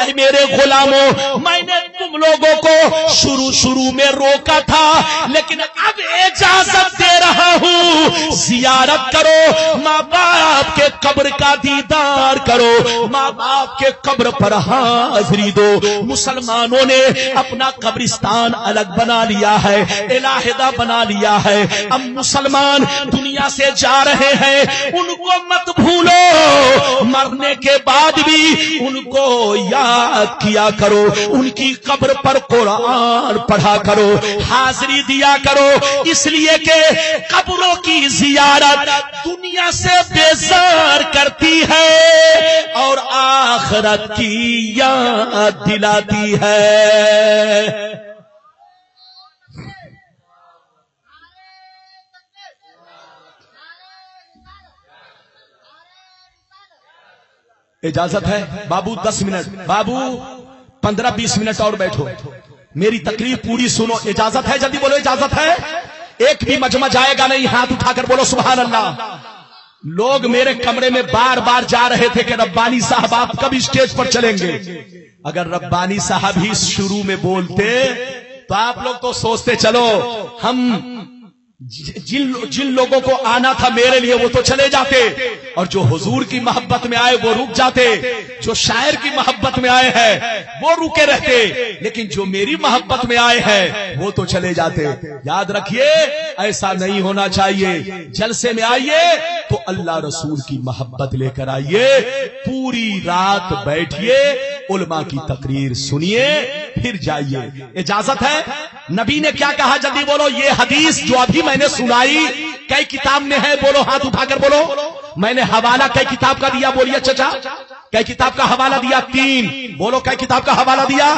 اے میرے غلاموں، میں نے تم لوگوں کو شروع میں روکا تھا، لیکن اب اجازت دے رہا ہوں، زیارت کرو، ماں باپ کے قبر کا دیدار کرو، ماں باپ کے قبر پر حاضری دو۔ مسلمانوں نے اپنا قبرستان الگ بنا لیا ہے، علیحدہ بنا لیا ہے، اب مسلمان دنیا سے جا رہے ہیں، ان کو مت بھولو، مرنے کے بعد بھی ان کو یاد کیا کرو، ان کی قبر پر قرآن پڑھا کرو، حاضری دیا کرو، اس لیے کہ قبروں کی زیارت دنیا سے بیزار کرتی ہے اور آخرت کی یاد دلاتی ہے۔ اجازت ہے بابو 10 منٹ، بابو 15-20 منٹ اور بیٹھو، میری تقریر پوری سنو، اجازت ہے؟ جلدی بولو اجازت ہے؟ ایک بھی مجمع جائے گا نہیں، ہاتھ اٹھا کر بولو سبحان اللہ۔ لوگ میرے کمرے میں بار بار جا رہے تھے کہ ربانی صاحب آپ کب اسٹیج پر چلیں گے؟ اگر ربانی صاحب ہی شروع میں بولتے تو آپ لوگ تو سوچتے چلو ہم جن لوگوں کو آنا تھا میرے لیے وہ تو چلے جاتے، اور جو حضور کی محبت میں آئے وہ رک جاتے، جو شاعر کی محبت میں آئے ہیں وہ رکے رہتے، لیکن جو میری محبت میں آئے ہیں وہ تو چلے جاتے۔ یاد رکھیے ایسا نہیں ہونا چاہیے، جلسے میں آئیے تو اللہ رسول کی محبت لے کر آئیے، پوری رات بیٹھیے، علماء کی تقریر سنیے، پھر جائیے۔ اجازت ہے؟ نبی نے کیا کہا؟ جلدی بولو۔ یہ حدیث جو ابھی میں نے سنائی کئی کتاب میں ہے؟ بولو، ہاتھ اٹھا کر بولو۔ میں نے حوالہ کئی کتاب کا دیا؟ بولیے چچا، کئی کتاب کا حوالہ دیا؟ 3۔ بولو کئی کتاب کا حوالہ دیا؟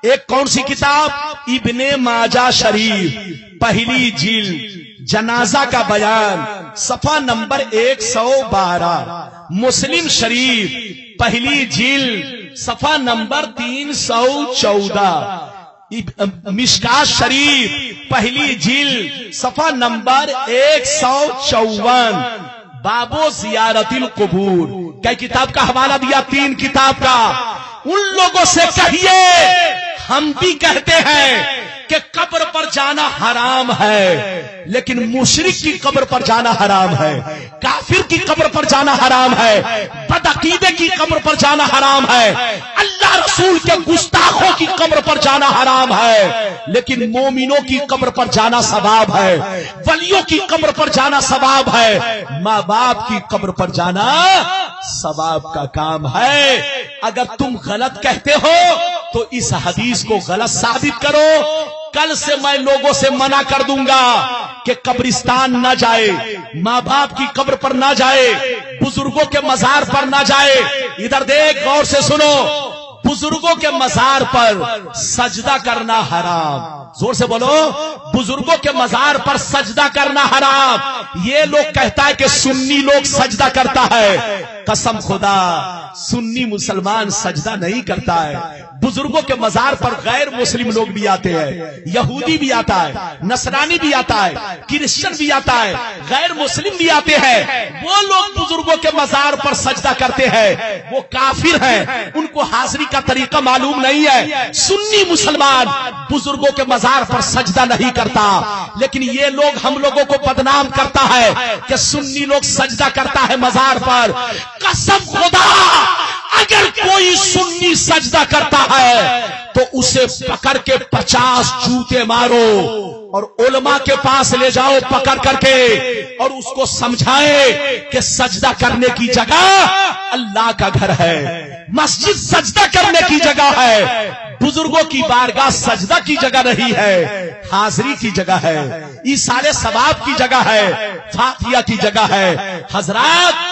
ایک کون سی کتاب؟ ابن ماجہ شریف، پہلی جلد، جنازہ کا بیان، صفحہ نمبر 112۔ مسلم شریف، پہلی جلد، صفحہ نمبر 314۔ مشکات شریف، پہلی جلد، صفحہ نمبر 154۔ بابو زیارت القبور، کئی کتاب کا حوالہ دیا؟ 3 کتاب کا۔ ان لوگوں سے کہیے ہم بھی کہتے ہیں کہ قبر پر جانا حرام ہے، لیکن مشرک کی قبر پر جانا حرام ہے، کافر کی قبر پر جانا حرام ہے، بدعقیدے کی قبر پر جانا حرام ہے، اللہ رسول کے گستاخوں کی قبر پر جانا حرام ہے، لیکن مومنوں کی قبر پر جانا ثواب ہے، ولیوں کی قبر پر جانا ثواب ہے، ماں باپ کی قبر پر جانا ثواب کا کام ہے۔ اگر تم غلط کہتے ہو تو اس حدیث کو غلط ثابت کرو، کل سے میں لوگوں سے منع کر دوں گا کہ قبرستان نہ جائے، ماں باپ کی قبر پر نہ جائے، بزرگوں کے مزار پر نہ جائے۔ ادھر دیکھ، غور سے سنو، بزرگوں کے مزار پر سجدہ کرنا حرام، زور سے بولو، بزرگوں کے مزار پر سجدہ کرنا حرام۔ یہ لوگ کہتا ہے کہ سنی لوگ سجدہ کرتا ہے، قسم خدا سنی مسلمان سجدہ نہیں کرتا ہے۔ بزرگوں کے مزار پر غیر مسلم لوگ بھی آتے ہیں، یہودی بھی آتا ہے، نصرانی بھی آتا ہے، کرسچن بھی آتا ہے، غیر مسلم بھی آتے ہیں۔ وہ لوگ بزرگوں کے مزار پر سجدہ کرتے ہیں، وہ کافر ہیں، ان کو حاضری کا طریقہ معلوم نہیں ہے۔ سنی مسلمان بزرگوں کے مزار پر سجدہ نہیں کرتا، لیکن یہ لوگ ہم لوگوں کو بدنام کرتا ہے کہ سنی لوگ سجدہ کرتا ہے مزار پر۔ قسم خدا اگر کوئی سنی سجدہ کرتا ہے تو اسے پکڑ کے 50 جوتے مارو اور علماء کے پاس لے جاؤ پکڑ کر کے، اور اس کو سمجھائے کہ سجدہ کرنے کی جگہ اللہ کا گھر ہے، مسجد سجدہ کرنے کی جگہ ہے، بزرگوں کی بارگاہ سجدہ کی جگہ نہیں ہے، حاضری کی جگہ ہے، ایصال ثواب کی جگہ ہے، فاتحہ کی جگہ ہے۔ حضرات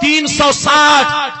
360।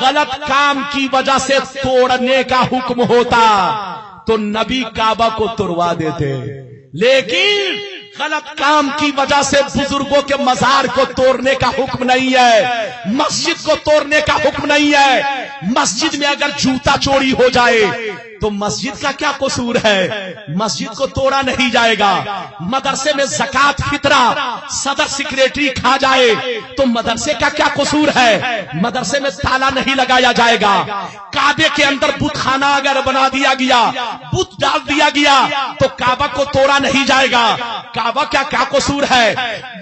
غلط کام کی وجہ سے توڑنے کا حکم ہوتا تو نبی کعبہ کو توڑوا دیتے، لیکن غلط کام کی وجہ سے بزرگوں کے مزار کو توڑنے کا حکم نہیں ہے، مسجد کو توڑنے کا حکم نہیں ہے۔ مسجد میں اگر جوتا چوری ہو جائے تو مسجد کا کیا قصور ہے؟ مسجد کو توڑا نہیں جائے گا۔ مدرسے میں زکات فطرہ صدر سیکریٹری کھا جائے تو مدرسے کا کیا قصور ہے؟ مدرسے میں تالا نہیں لگایا جائے گا۔ کعبے کے اندر بت خانہ اگر بنا دیا گیا، بت ڈال دیا گیا تو کعبہ کو توڑا نہیں جائے گا۔ کعبہ کیا قصور ہے؟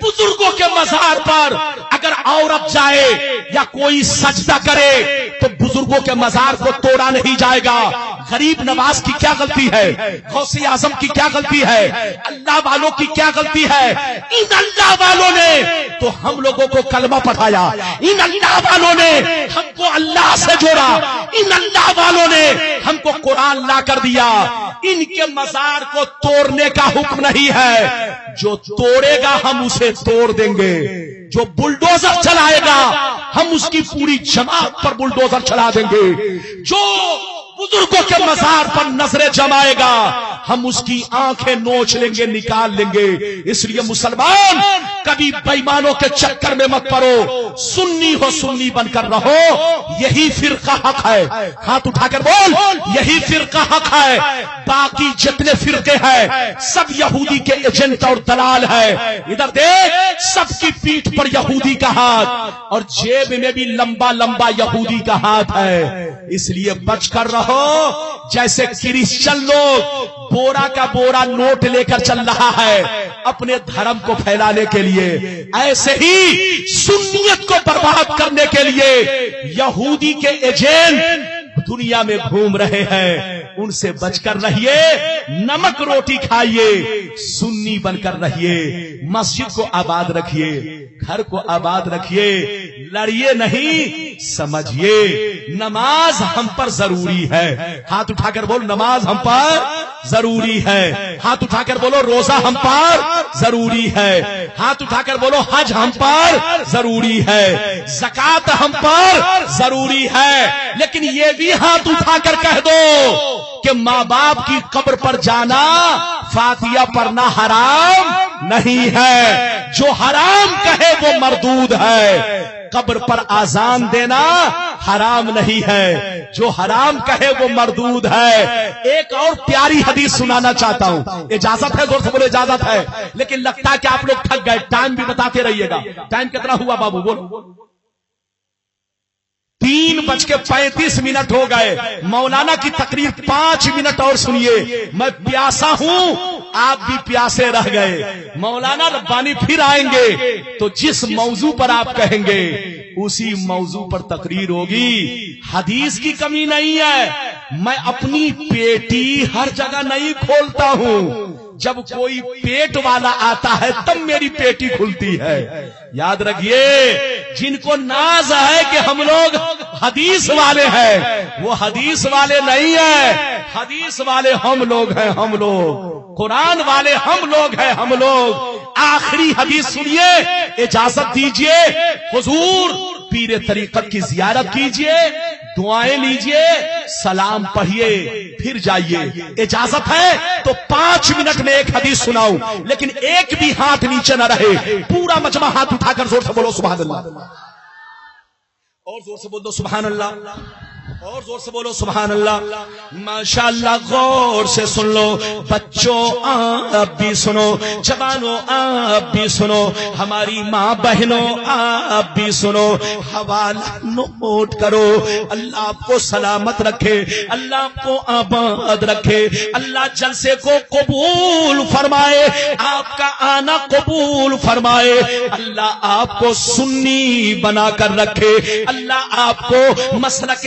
بزرگوں کے مزار پر اگر عورت جائے یا کوئی سجدہ کرے تو بزرگوں کے مزار کو توڑا نہیں جائے گا۔ غریب نواز کی کیا غلطی ہے؟ غوث اعظم کی کیا غلطی ہے؟ اللہ والوں کی کیا غلطی ہے؟ ان اللہ والوں نے تو ہم لوگوں کو کلمہ پڑھایا، ان اللہ والوں نے ہم کو اللہ سے جوڑا، ان اللہ والوں نے ہم کو قرآن لا کر دیا۔ ان کے مزار کو توڑنے کا حکم نہیں ہے، جو توڑے گا ہم اسے توڑ دیں گے۔ جو بلڈوزر چلائے گا ہم اس کی پوری جماعت پر بلڈوزر چلا دیں گے۔ جو بزرگوں کے مزار پر نظریں جمائے گا ہم اس کی آنکھیں نوچ لیں گے، نکال لیں گے۔ اس لیے مسلمان کبھی بےایمانوں کے چکر میں مت پڑو، سنی ہو سنی بن کر رہو، یہی فرقہ حق ہے۔ ہاتھ اٹھا کر بول، یہی فرقہ حق ہے۔ باقی جتنے فرقے ہیں سب یہودی کے ایجنٹ اور دلال ہے۔ ادھر دیکھ، سب کی پیٹھ پر یہودی کا ہاتھ اور جیب میں بھی لمبا لمبا یہودی کا ہاتھ ہے۔ اس لیے بچ کر رہو۔ جیسے کرسچن لوگ بورا کا بورا نوٹ لے کر چل رہا ہے اپنے دھرم کو پھیلانے کے لیے، ایسے ہی سنیت کو برباد کرنے کے لیے یہودی کے ایجنٹ دنیا میں گھوم رہے ہیں۔ ان سے بچ کر رہیے، نمک روٹی کھائیے، سنی بن کر رہیے، مسجد کو آباد رکھیے، گھر کو آباد رکھیے، لڑیے نہیں، سمجھیے نماز ہم پر ضروری ہے۔ ہاتھ اٹھا کر بولو، نماز ہم پر ضروری ہے۔ ہاتھ اٹھا کر بولو، روزہ ہم پر ضروری ہے۔ ہاتھ اٹھا کر بولو، حج ہم پر ضروری ہے، زکات ہم پر ضروری ہے۔ لیکن یہ بھی ہاتھ اٹھا کر کہہ دو کہ ماں باپ کی قبر پر جانا، فاتحہ پڑھنا حرام نہیں ہے۔ جو حرام کہے وہ مردود ہے۔ قبر پر آذان دینا حرام نہیں ہے، جو حرام کہے وہ مردود ہے۔ ایک اور پیاری حدیث سنانا چاہتا ہوں، اجازت ہے؟ زور سے بولو اجازت ہے۔ لیکن لگتا ہے کہ آپ لوگ تھک گئے، ٹائم بھی بتاتے رہیے گا۔ ٹائم کتنا ہوا بابو؟ بولو۔ 3:35 ہو گئے۔ مولانا کی تقریر 5 منٹ اور سنیے۔ میں پیاسا ہوں، آپ بھی پیاسے رہ گئے۔ مولانا ربانی پھر آئیں گے تو جس موضوع پر آپ کہیں گے اسی موضوع پر تقریر ہوگی۔ حدیث کی کمی نہیں ہے، میں اپنی پیٹی ہر جگہ نہیں کھولتا ہوں، جب کوئی پیٹ والا آتا ہے تب میری پیٹی کھلتی ہے۔ یاد رکھیے، جن کو ناز ہے کہ ہم لوگ حدیث والے ہیں، وہ حدیث والے نہیں ہیں، حدیث والے ہم لوگ ہیں، ہم لوگ قرآن والے ہم لوگ ہیں، ہم لوگ۔ آخری حدیث سنیے، اجازت دیجئے، حضور پیر طریقت کی زیارت کیجئے، دعائیں لیجئے، سلام پڑھیے، پھر جائیے۔ اجازت ہے تو 5 منٹ میں ایک حدیث سناؤں، لیکن ایک بھی ہاتھ نیچے نہ رہے، پورا مجمع ہاتھ اٹھا کر زور سے بولو سبحان اللہ، اور زور سے بولو سبحان اللہ، اور زور سے بولو سبحان اللہ۔ ماشاءاللہ، غور سے سن لو بچوں، آپ بھی سنو، جوانوں آپ بھی سنو، ہماری ماں بہنوں آپ بھی سنو، حوالہ نوٹ کرو۔ اللہ آپ کو سلامت رکھے، اللہ آپ کو آباد رکھے، اللہ جلسے کو قبول فرمائے، آپ کا آنا قبول فرمائے، اللہ آپ کو سنی بنا کر رکھے، اللہ آپ کو مسلک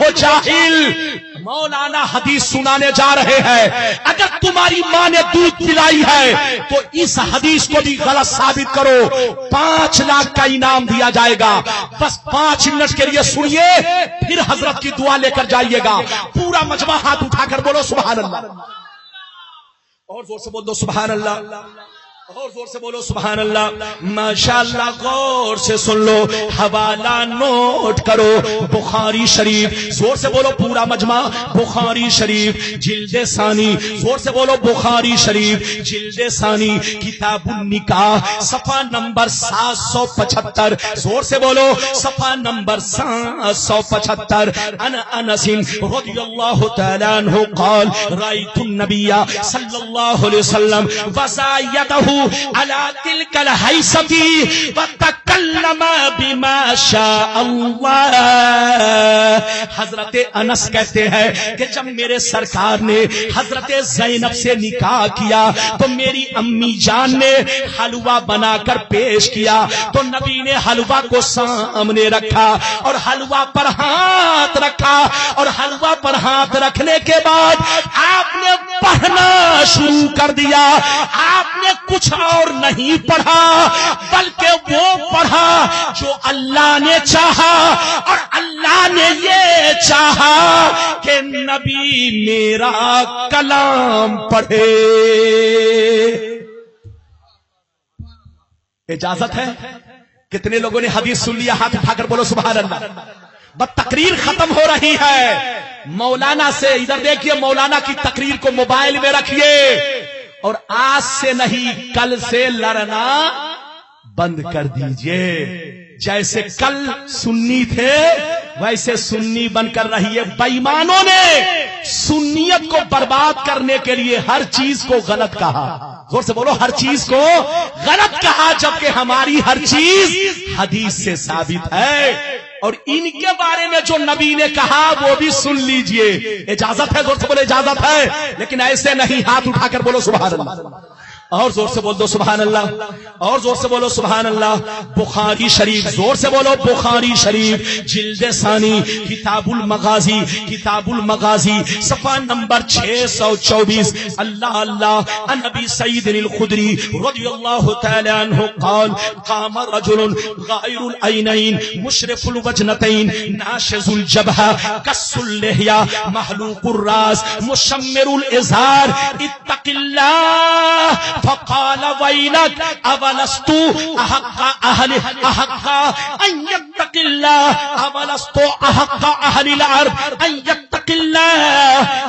ہو جاہل، مولانا حدیث سنانے جا رہے ہیں، اگر تمہاری ماں نے دودھ پلائی ہے تو اس حدیث کو بھی غلط ثابت کرو، 5 لاکھ کا انعام دیا جائے گا، بس 5 منٹ کے لیے سنیے، پھر حضرت کی دعا لے کر جائیے گا۔ پورا مجمع ہاتھ اٹھا کر بولو سبحان اللہ، اور زور سے بول دو سبحان اللہ، اور زور سے بولو سبحان اللہ۔ ماشاءاللہ، غور سے سن لو، حوالہ نوٹ کرو، بخاری شریف، زور سے بولو پورا مجمع، بخاری شریف جلد ثانی، زور سے بولو بخاری شریف جلد ثانی، کتاب النکاح صفحہ نمبر 775، زور سے بولو صفحہ نمبر 775۔ ان انس رضی اللہ تعالی عنہ قال رأیت النبی صلی اللہ علیہ وسلم وضع یدہ على تلك الحیثیة وتکلم بما شاء اللہ۔ حضرت انس کہتے ہیں کہ جب میرے سرکار نے حضرت زینب سے نکاح کیا تو میری امی جان نے حلوہ بنا کر پیش کیا، تو نبی نے حلوہ کو سامنے رکھا اور حلوہ پر ہاتھ رکھا، اور حلوہ پر ہاتھ رکھنے کے بعد آپ نے پڑھنا شروع کر دیا۔ آپ نے کچھ اور نہیں پڑھا بلکہ وہ پڑھا جو اللہ نے چاہا، اور اللہ نے یہ چاہا کہ نبی میرا کلام پڑھے۔ اجازت ہے؟ کتنے لوگوں نے حدیث سن لیا؟ ہاتھ اٹھا کر بولو سبحان اللہ۔ بس تقریر ختم ہو رہی ہے، مولانا سے ادھر دیکھیے، مولانا کی تقریر کو موبائل میں رکھیے، اور آج سے نہیں کل سے لڑنا بند کر دیجئے۔ جیسے کل سنی تھے ویسے سنی بن کر رہیے۔ بے ایمانوں نے سنیت کو برباد کرنے کے لیے ہر چیز کو غلط کہا، زور سے بولو ہر چیز کو غلط کہا، جبکہ ہماری ہر چیز حدیث سے ثابت ہے، اور ان کے بارے میں جو نبی نے کہا وہ بھی سن لیجئے۔ اجازت ہے؟ زور سے بولو اجازت ہے، لیکن ایسے نہیں، ہاتھ اٹھا کر بولو سبحان اللہ، اور زور سے بول دو سبحان اللہ، اور زور سے بولو سبحان اللہ۔ بخاری شریف، زور سے بولو بخاری شریف جلد ثانی، کتاب المغازی، کتاب المغازی صفحہ نمبر 624۔ اللہ اللہ، عن ابی سعید الخدری رضی اللہ تعالی عنہ قال قام رجل غائر العینین مشرف الوجنتین ناشز الجبهہ کس اللحیہ محلوق الراس مشمر الازار اتق اللہ فقال ويلك أولست أحق أن يتق الله أولست أحق أهل الأرض أن يتق الله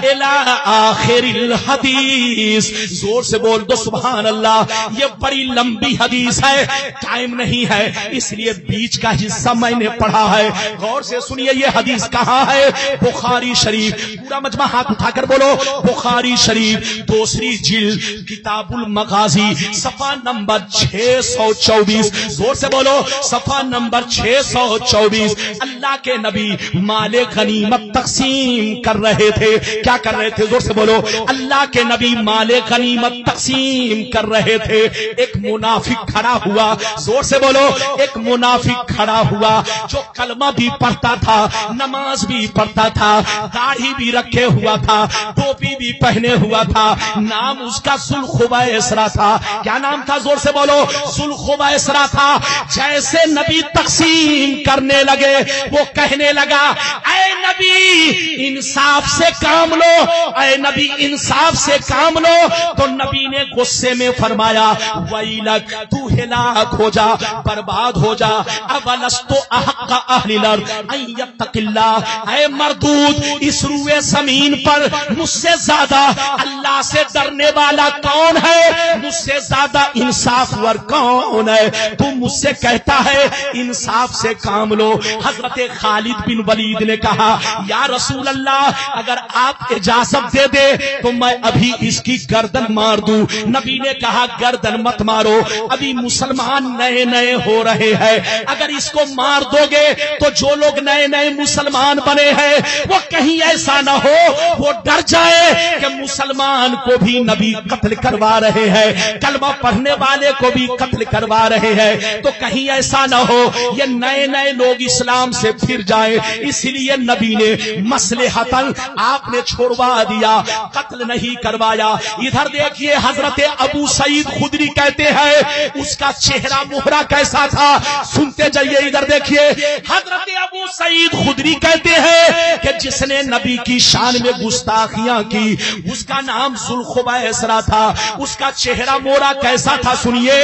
إلى آخر الحدیث۔ زور سے بول دو سبحان اللہ۔ یہ بڑی لمبی حدیث ہے، ٹائم نہیں ہے، اس لیے بیچ کا حصہ میں نے پڑھا ہے، غور سے سنیے۔ یہ حدیث کہاں ہے؟ بخاری شریف۔ پورا مجمع ہاتھ اٹھا کر بولو بخاری شریف دوسری جلد، کتاب المغازی صفحہ نمبر 624۔ زور سے بولو صفحہ نمبر 624۔ اللہ کے نبی مال غنیمت تقسیم کر رہے تھے۔ کیا کر رہے تھے؟ زور سے بولو، اللہ کے نبی مال غنیمت تقسیم کر رہے تھے۔ ایک منافق کھڑا ہوا، زور سے بولو، ایک منافق کھڑا ہوا جو کلمہ بھی پڑھتا تھا، نماز بھی پڑھتا تھا، داڑھی بھی رکھے ہوا تھا، ٹوپی بھی پہنے ہوا تھا، نام اس کا ذوالخویسرہ تھا۔ کیا نام تھا؟ زور سے بولو، ذوالخویسرہ تھا۔ جیسے نبی تقسیم کرنے لگے وہ کہنے لگا اے نبی انصاف سے کام لو، اے نبی انصاف سے کام لو۔ تو نبی نے غصے میں فرمایا ویلک، تو ہلاک ہو جا، برباد ہو جا، اولست احق اہل الارض ان یتق اللہ۔ اے مردود، اس روئے زمین پر مجھ سے زیادہ اللہ سے ڈرنے والا کون ہے؟ مجھ سے زیادہ انصاف ور کون ہے؟ تو مجھ سے کہتا ہے انصاف سے کام لو۔ حضرت خالد بن ولید نے کہا یا رسول اللہ، اگر آپ اجازت دے دے تو میں ابھی اس کی گردن مار دوں۔ نبی نے کہا گردن مت مارو، ابھی مسلمان نئے نئے ہو رہے ہیں، اگر اس کو مار دو گے تو جو لوگ نئے نئے مسلمان بنے ہیں وہ کہیں ایسا نہ ہو وہ ڈر جائے کہ مسلمان کو بھی نبی قتل کروا رہے ہیں، کلمہ پڑھنے والے کو بھی قتل کروا رہے ہیں، تو کہیں ایسا نہ ہو یہ نئے نئے لوگ اسلام سے پھر جائیں، اس لیے نبی نے مصلحتاً آپ نے چھوڑوا دیا، قتل نہیں کروایا۔ ادھر دیکھیے حضرت ابو سعید خدری کہتے ہیں اس کا چہرہ مہرہ کیسا تھا، سنتے جائیے ادھر دیکھیے۔ حضرت ابو سعید خدری کہتے ہیں کہ جس نے نبی کی شان میں گستاخیاں کی اس کا نام ذوالخویسرہ تھا، اس کا چہرہ مہرہ کیسا تھا سنیے،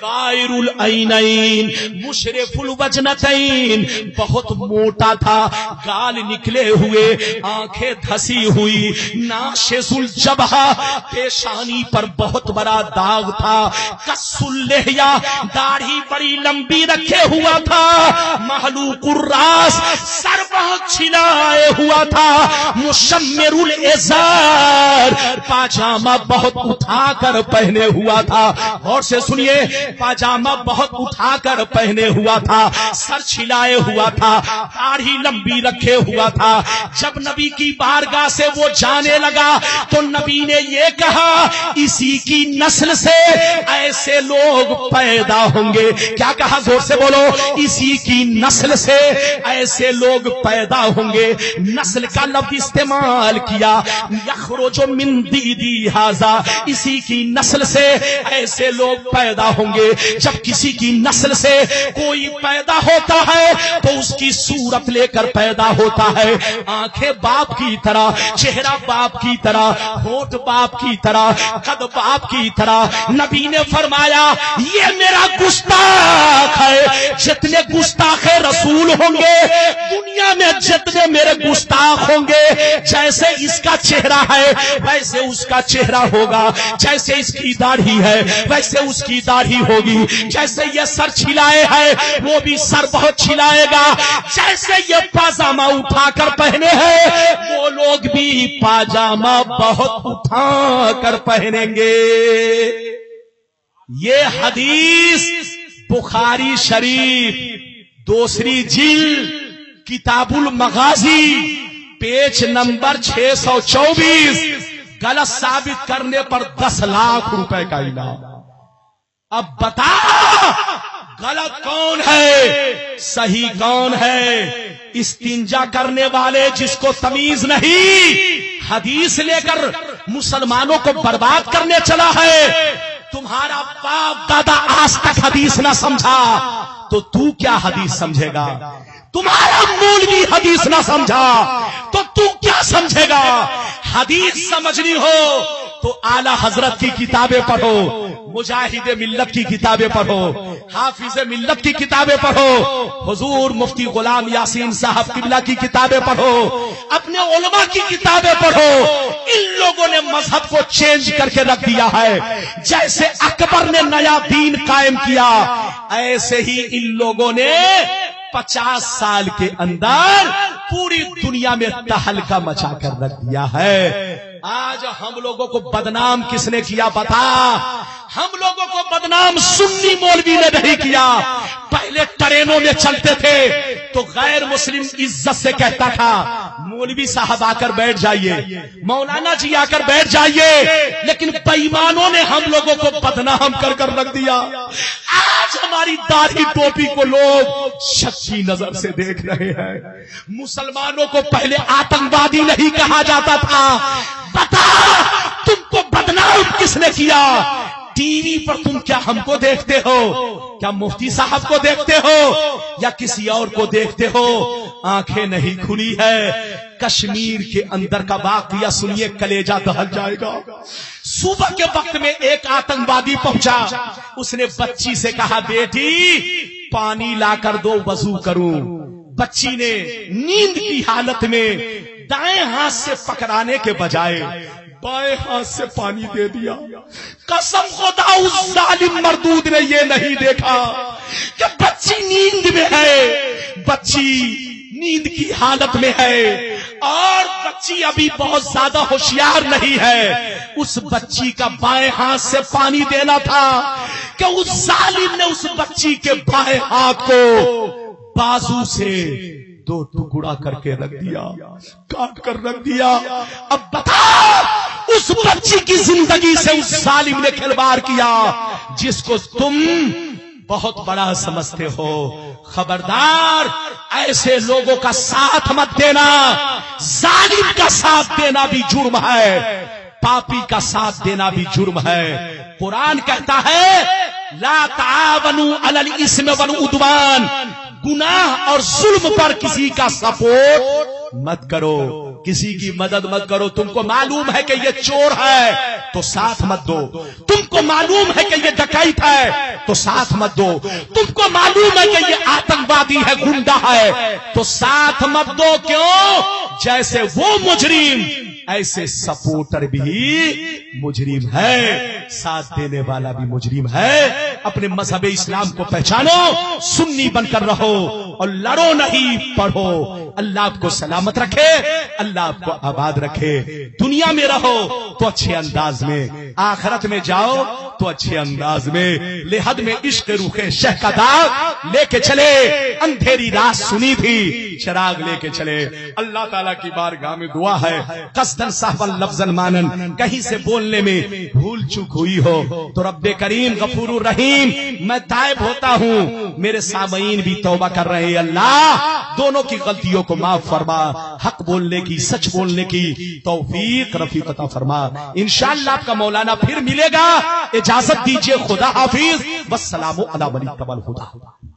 غائر العینین مشرف الوجنتین، بہت موٹا تھا، گال نکلے ہوئے، آنکھیں دھسی ہوئی، ناشز الجبہہ پیشانی پر بہت بڑا داغ تھا، کس اللحیہ داڑھی بڑی لمبی رکھے ہوا تھا، محلوق الراس سر بہت چھلائے ہوا تھا، مشمر الازار پاجامہ بہت اٹھا کر پہنے ہوا تھا، اور سے سنیے پاجامہ بہت اٹھا کر پہنے ہوا تھا، سر چھلائے ہوا تھا، داڑھی لمبی رکھے ہوا تھا۔ جب نبی کی بارگاہ سے وہ جانے لگا تو نبی نے یہ کہا اسی کی نسل سے ایسے لوگ پیدا ہوں گے، کیا کہا زور سے بولو، اسی کی نسل سے ایسے لوگ پیدا ہوں گے، نسل کا لفظ استعمال کیا، یخرج من دیدی ھذا، اسی کی نسل سے ایسے لوگ پیدا ہوں گے۔ جب کسی کی نسل سے کوئی پیدا ہوتا ہے تو اس کی صورت لے کر پیدا ہوتا ہے، آنکھیں باپ کی طرح، چہرہ باپ کی طرح، ہونٹ باپ کی طرح، قد باپ کی طرح۔ نبی نے فرمایا یہ میرا گستاخ ہے، جتنے گستاخ رسول ہوں گے دنیا میں، جتنے میرے گستاخ ہوں گے، جیسے اس کا چہرہ ہے ویسے اس کا چہرہ ہوگا، جیسے اس کی داڑھی ہے ویسے اس کی داڑھی ہوگی، جیسے یہ سر چھلائے ہے وہ بھی سر بہت چھلائے گا، جیسے یہ پاجامہ اٹھا کر پہنے ہیں وہ لوگ بھی پاجامہ بہت اٹھا کر پہنیں گے۔ یہ حدیث بخاری شریف دوسری جلد کتاب المغازی پیج نمبر 624، غلط ثابت کرنے پر 10 لاکھ روپے کا انعام۔ اب بتا غلط کون ہے صحیح کون ہے؟ استنجا کرنے والے جس کو تمیز نہیں حدیث لے کر مسلمانوں کو برباد کرنے چلا ہے۔ تمہارا باپ دادا آج تک حدیث نہ سمجھا تو تو کیا حدیث سمجھے گا؟ تمہارا مولوی حدیث نہ سمجھا تو کیا سمجھے گا؟ حدیث سمجھنی ہو تو اعلی حضرت کی کتابیں پڑھو، مجاہد ملت کی کتابیں پڑھو، حافظ ملت کی کتابیں پڑھو، حضور مفتی غلام یاسین صاحب قبلہ کی کتابیں پڑھو، اپنے علماء کی کتابیں پڑھو۔ ان لوگوں نے مذہب کو چینج کر کے رکھ دیا ہے، جیسے اکبر نے نیا دین قائم کیا ایسے ہی ان لوگوں نے 50 سال کے اندر پوری دنیا میں تہلکہ مچا کر رکھ دیا ہے۔ آج ہم لوگوں کو بدنام کس نے کیا بتا؟ ہم لوگوں کو بدنام سنی مولوی نے نہیں کیا۔ پہلے ٹرینوں میں چلتے تھے تو غیر مسلم عزت سے کہتا تھا مولوی صاحب آ کر بیٹھ جائیے، مولانا جی آ کر بیٹھ جائیے، لیکن بےایمانوں نے ہم لوگوں کو بدنام کر کر رکھ دیا۔ آج ہماری داڑھی ٹوپی کو لوگ شکی نظر سے دیکھ رہے ہیں۔ مسلمانوں کو پہلے آتنکوادی نہیں کہا جاتا تھا۔ بتا تم کو بدنام کس نے کیا؟ ٹی وی پر تم کیا ہم کو دیکھتے ہو؟ کیا مفتی صاحب کو دیکھتے ہو یا کسی اور کو دیکھتے ہو؟ آنکھیں نہیں کھلی ہے۔ کشمیر کے اندر کا واقعہ سنیے، کلیجہ دہل جائے گا۔ صبح کے وقت میں ایک آتنکوادی پہنچا، اس نے بچی سے کہا بیٹی پانی لا کر دو وضو کروں۔ بچی نے نیند کی حالت میں دائیں ہاتھ سے پکڑانے کے بجائے بائیں ہاتھ سے پانی دے دیا۔ قسم خدا اس ظالم مردود نے یہ نہیں دیکھا کہ بچی نیند میں ہے، بچی نیند کی حالت میں ہے اور بچی ابھی بہت زیادہ ہوشیار نہیں ہے۔ اس بچی کا بائیں ہاتھ سے پانی دینا تھا کہ اس ظالم نے اس بچی کے بائیں ہاتھ کو بازو سے دو ٹکڑا کر کے رکھ دیا، کاٹ کر رکھ دیا۔ اب بتا اس بچی کی زندگی سے اس ظالم نے کھلواڑ کیا جس کو تم بہت بڑا سمجھتے ہو۔ خبردار، ایسے لوگوں کا ساتھ مت دینا، ظالم کا ساتھ دینا بھی جرم ہے، پاپی کا ساتھ دینا بھی جرم ہے۔ قرآن کہتا ہے لا تعاونوا علی الاثم والعدوان، گناہ اور ظلم پر کسی کا سپورٹ مت کرو، کسی کی مدد مت کرو۔ تم کو معلوم ہے کہ یہ چور ہے تو ساتھ مت دو، تم کو معلوم ہے کہ یہ ڈکیت ہے تو ساتھ مت دو، تم کو معلوم ہے کہ یہ آتنکوادی ہے، گنڈا ہے تو ساتھ مت دو۔ کیوں؟ جیسے وہ مجرم ایسے سپورٹر بھی مجرم ہے، ساتھ دینے والا بھی مجرم ہے۔ اپنے مذہب اسلام کو پہچانو، سنی بن کر رہو اور لڑو نہیں، پڑھو۔ اللہ آپ کو سلامت رکھے، اللہ آپ کو آباد رکھے۔ دنیا میں رہو تو اچھے انداز میں، آخرت میں جاؤ تو اچھے انداز میں۔ لحد میں عشق روخے شہ کا داغ لے کے چلے، اندھیری رات سنی تھی چراغ لے کے چلے۔ اللہ تعالیٰ کی بارگاہ میں دعا ہے قصدن صحبا لفظن مانن، کہیں سے بولنے میں بھول چوک ہوئی ہو تو رب کریم غفور الرحیم میں تائب ہوتا ہوں، میرے سامعین بھی توبہ کر رہے ہیں۔ اللہ دونوں کی غلطیوں کو معاف فرما، حق بولنے کی، سچ بولنے کی توفیق رفیق عطا فرما۔ انشاءاللہ آپ کا مولانا پھر ملے گا، اجازت دیجئے، خدا حافظ، والسلام علی من اتبع الہدی۔